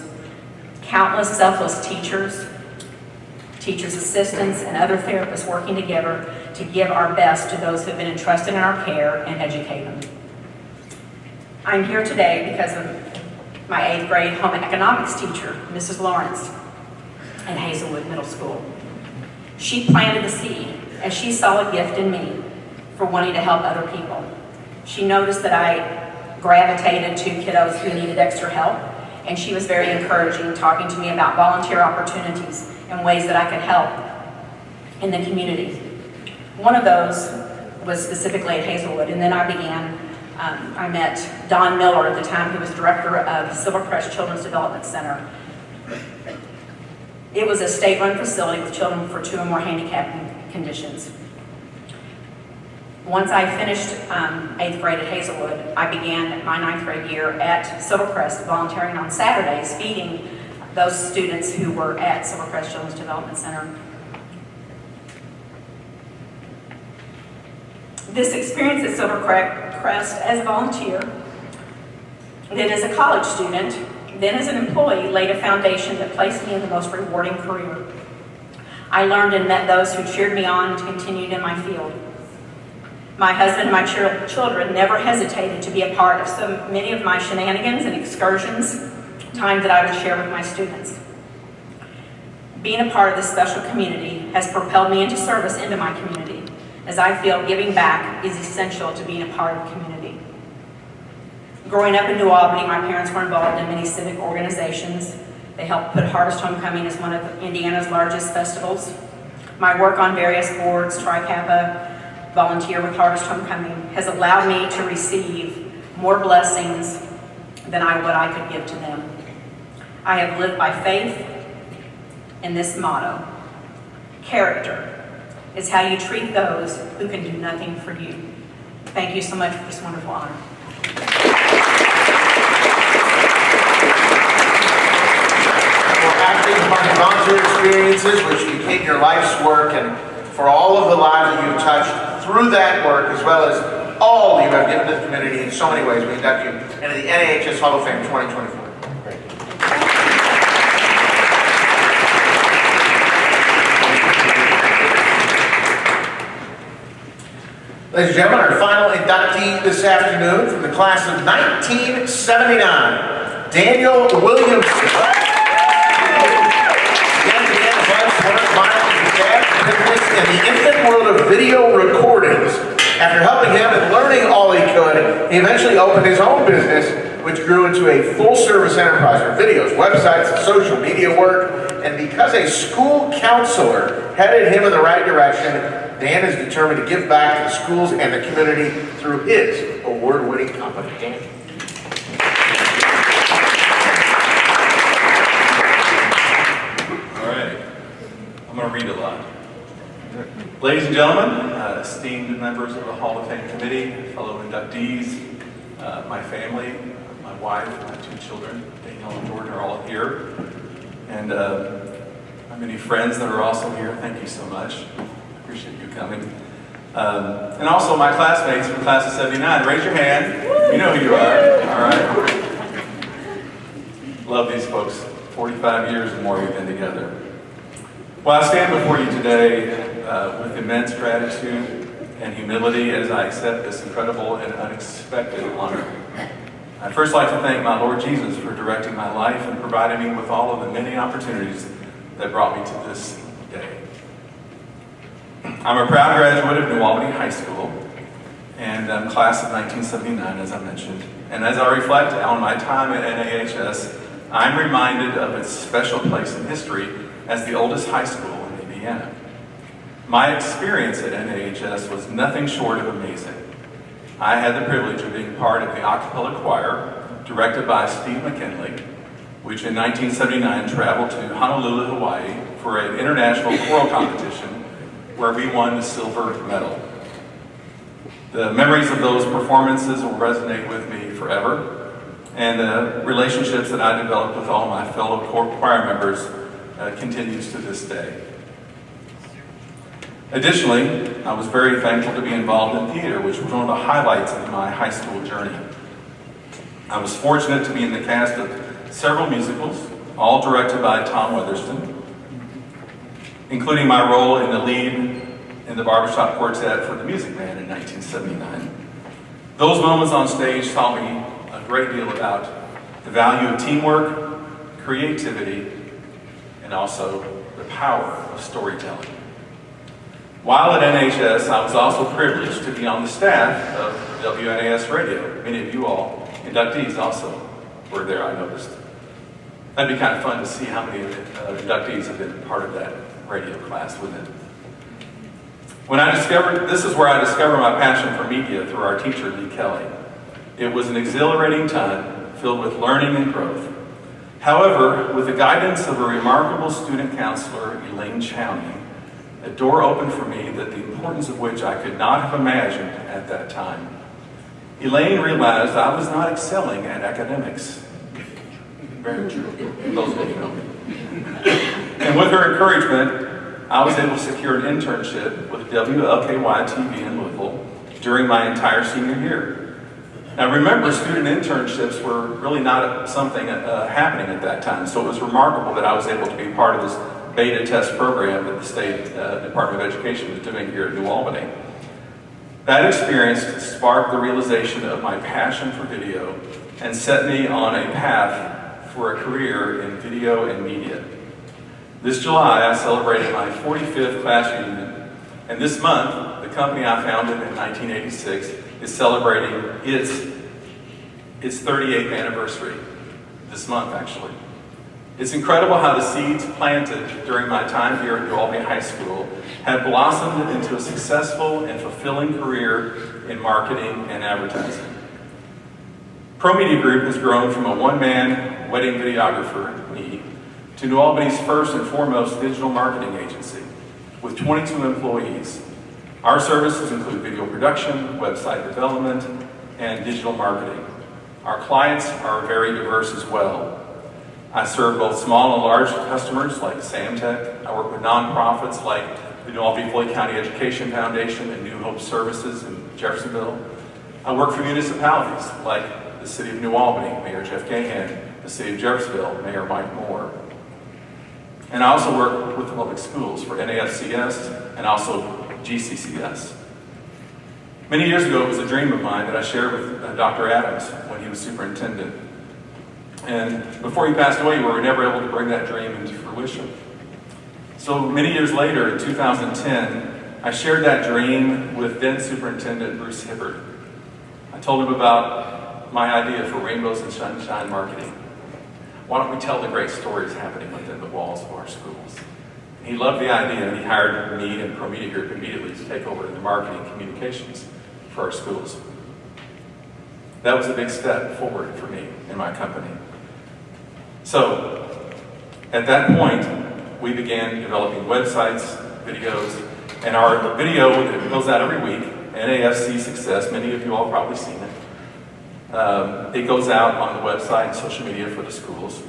countless selfless teachers, teachers' assistants, and other therapists working together to give our best to those who have been entrusted in our care and educate them. I'm here today because of my 8th grade home economics teacher, Mrs. Lawrence, at Hazelwood Middle School. She planted the seed, and she saw a gift in me for wanting to help other people. She noticed that I gravitated to kiddos who needed extra help, and she was very encouraging, talking to me about volunteer opportunities and ways that I could help in the community. One of those was specifically at Hazelwood, and then I met Don Miller at the time, who was director of Silvercrest Children's Development Center. It was a state-run facility with children for 2 or more handicapping conditions. Once I finished 8th grade at Hazelwood, I began my 9th grade year at Silvercrest, volunteering on Saturdays, feeding those students who were at Silvercrest Children's Development Center. This experience at Silvercrest as a volunteer, then as a college student, then as an employee, laid a foundation that placed me in the most rewarding career. I learned and met those who cheered me on and continued in my field. My husband and my children never hesitated to be a part of so many of my shenanigans and excursions, time that I would share with my students. Being a part of this special community has propelled me into service into my community, as I feel giving back is essential to being a part of the community. Growing up in New Albany, my parents were involved in many civic organizations. They helped put Harvest Homecoming as one of Indiana's largest festivals. My work on various boards, Tri Kappa, volunteer with Harvest Homecoming, has allowed me to receive more blessings than what I could give to them. I have lived by faith in this motto: character is how you treat those who can do nothing for you. Thank you so much for this wonderful honor. For acting among volunteer experiences, which became your life's work, and for all of the lives that you've touched through that work, as well as all you have given to the community in so many ways, we induct you into the NAHS Hall of Fame 2024. Great. Ladies and gentlemen, our final inductee this afternoon from the class of 1979, Daniel Williamson. In the infant world of video recordings. After helping him and learning all he could, he eventually opened his own business, which grew into a full-service enterprise for videos, websites, social media work. And because a school counselor headed him in the right direction, Dan is determined to give back to the schools and the community through his award-winning company. Dan? All right. I'm going to read a lot. Ladies and gentlemen, esteemed members of the Hall of Fame Committee, fellow inductees, my family, my wife, my 2 children, Daniel and Jordan, are all here. And my many friends that are also here, thank you so much. I appreciate you coming. And also my classmates from class of 79. Raise your hand. You know who you are. All right. Love these folks. 45 years or more we've been together. Well, I stand before you today with immense gratitude and humility as I accept this incredible and unexpected honor. I'd first like to thank my Lord Jesus for directing my life and providing me with all of the many opportunities that brought me to this day. I'm a proud graduate of New Albany High School and class of 1979, as I mentioned. And as I reflect on my time at NAHS, I'm reminded of its special place in history as the oldest high school in Indiana. My experience at NAHS was nothing short of amazing. I had the privilege of being part of the a cappella choir directed by Steve McKinley, which in 1979 traveled to Honolulu, Hawaii for an international choral competition where we won the silver medal. The memories of those performances will resonate with me forever, and the relationships that I developed with all my fellow choir members continues to this day. Additionally, I was very thankful to be involved in theater, which was one of the highlights of my high school journey. I was fortunate to be in the cast of several musicals, all directed by Tom Weatherston, including my role in the lead in the Barbershop Quartet for the Music Man in 1979. Those moments on stage taught me a great deal about the value of teamwork, creativity, and also the power of storytelling. While at NAHS, I was also privileged to be on the staff of WNAS Radio. Many of you all, inductees, also were there, I noticed. That'd be kind of fun to see how many inductees have been part of that radio class, wouldn't it? This is where I discovered my passion for media through our teacher, Lee Kelly. It was an exhilarating time filled with learning and growth. However, with the guidance of a remarkable student counselor, Elaine Chowney, a door opened for me that the importance of which I could not have imagined at that time. Elaine realized I was not excelling at academics. Very true, those of you know me. And with her encouragement, I was able to secure an internship with WLKY TV in Louisville during my entire senior year. Now remember, student internships were really not something happening at that time, so it was remarkable that I was able to be part of this beta test program that the State Department of Education was doing here at New Albany. That experience sparked the realization of my passion for video and set me on a path for a career in video and media. This July, I celebrated my 45th class reunion, and this month, the company I founded in 1986 is celebrating its 38th anniversary. This month, actually. It's incredible how the seeds planted during my time here at Albany High School have blossomed into a successful and fulfilling career in marketing and advertising. ProMedia Group has grown from a one-man wedding videographer, me, to New Albany's first and foremost digital marketing agency, with 22 employees. Our services include video production, website development, and digital marketing. Our clients are very diverse as well. I serve both small and large customers like Samtec. I work with nonprofits like the New Albany-Floyd County Education Foundation and New Hope Services in Jeffersonville. I work for municipalities like the City of New Albany, Mayor Jeff Gahan, the City of Jeffersonville, Mayor Mike Moore. And I also work with the public schools for NAHS and also GCCS. Many years ago, it was a dream of mine that I shared with Dr. Adams when he was superintendent. And before he passed away, we were never able to bring that dream into fruition. So many years later, in 2010, I shared that dream with then Superintendent Bruce Hibbard. I told him about my idea for Rainbows and Sunshine marketing. Why don't we tell the great stories happening within the walls of our schools? And he loved the idea, and he hired me and ProMedia Group immediately to take over the marketing communications for our schools. That was a big step forward for me and my company. So, at that point, we began developing websites, videos, and our video that goes out every week, NAFC Success, many of you all probably seen it. It goes out on the website and social media for the schools.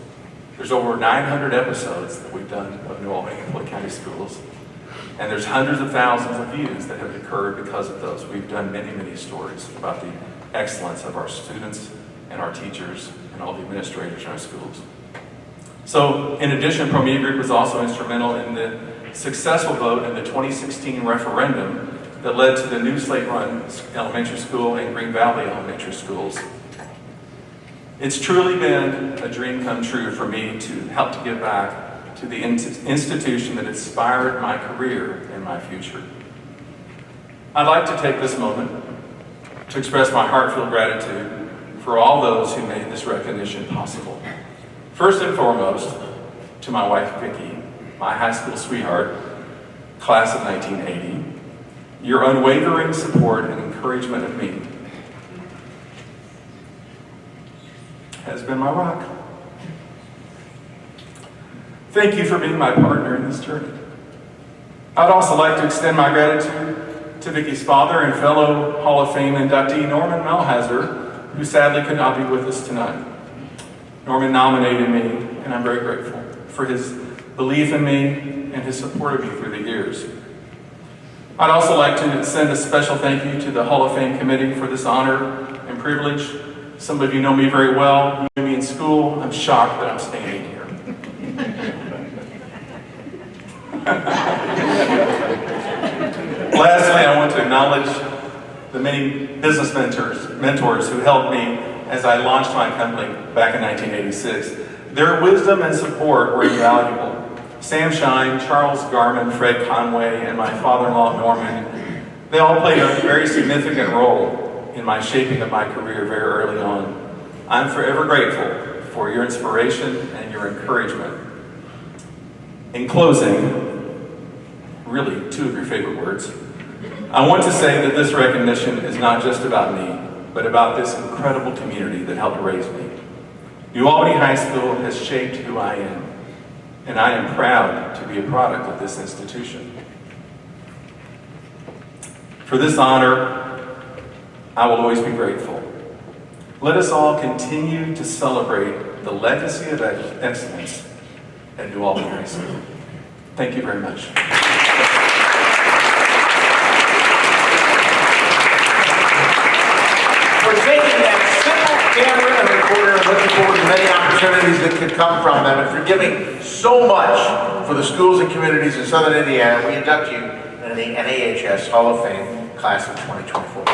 There's over 900 episodes that we've done of New Albany and Floyd County schools. And there's hundreds of thousands of views that have occurred because of those. We've done many, many stories about the excellence of our students and our teachers and all the administrators in our schools. So, in addition, ProMedia Group was also instrumental in the successful vote in the 2016 referendum that led to the new Slate-run elementary school and Green Valley elementary schools. It's truly been a dream come true for me to help to give back to the institution that inspired my career and my future. I'd like to take this moment to express my heartfelt gratitude for all those who made this recognition possible. First and foremost, to my wife, Vicki, my high school sweetheart, class of 1980. Your unwavering support and encouragement of me has been my rock. Thank you for being my partner in this journey. I'd also like to extend my gratitude to Vicky's father and fellow Hall of Fame inductee Norman Malhazard, who sadly could not be with us tonight. Norman nominated me, and I'm very grateful for his belief in me and his support of me through the years. I'd also like to send a special thank you to the Hall of Fame committee for this honor and privilege. Some of you know me very well. You knew me in school. I'm shocked that I'm standing here. Lastly, I want to acknowledge the many business mentors who helped me as I launched my company back in 1986. Their wisdom and support were invaluable. Sam Shine, Charles Garman, Fred Conway, and my father-in-law Norman, they all played a very significant role in my shaping of my career very early on. I'm forever grateful for your inspiration and your encouragement. In closing, really two of your favorite words, I want to say that this recognition is not just about me, but about this incredible community that helped raise me. New Albany High School has shaped who I am, and I am proud to be a product of this institution. For this honor, I will always be grateful. Let us all continue to celebrate the legacy of excellence at New Albany High School. Thank you very much. For taking that simple camera and recorder and looking forward to many opportunities that could come from them, and for giving so much for the schools and communities in Southern Indiana, we induct you in the NAHS Hall of Fame Class of 2024.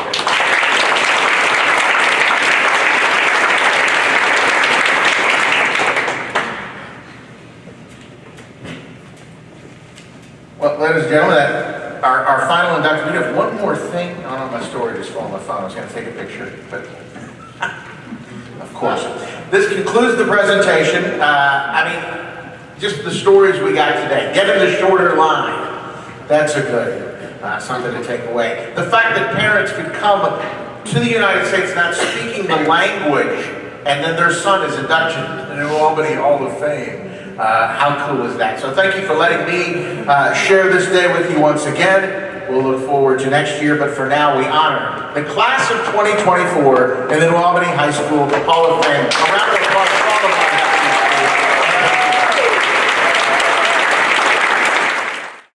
Well, ladies and gentlemen, our final induction. We have one more thing. Oh no, my story just fell on my phone. I was going to take a picture, but of course. This concludes the presentation. Just the stories we got today. Get in the shorter line. That's a good something to take away. The fact that parents could come to the United States not speaking the language, and then their son is inducted in the New Albany Hall of Fame. How cool is that? So thank you for letting me share this day with you once again. We'll look forward to next year, but for now we honor the class of 2024 in the New Albany High School Hall of Fame. A round of applause for all of us.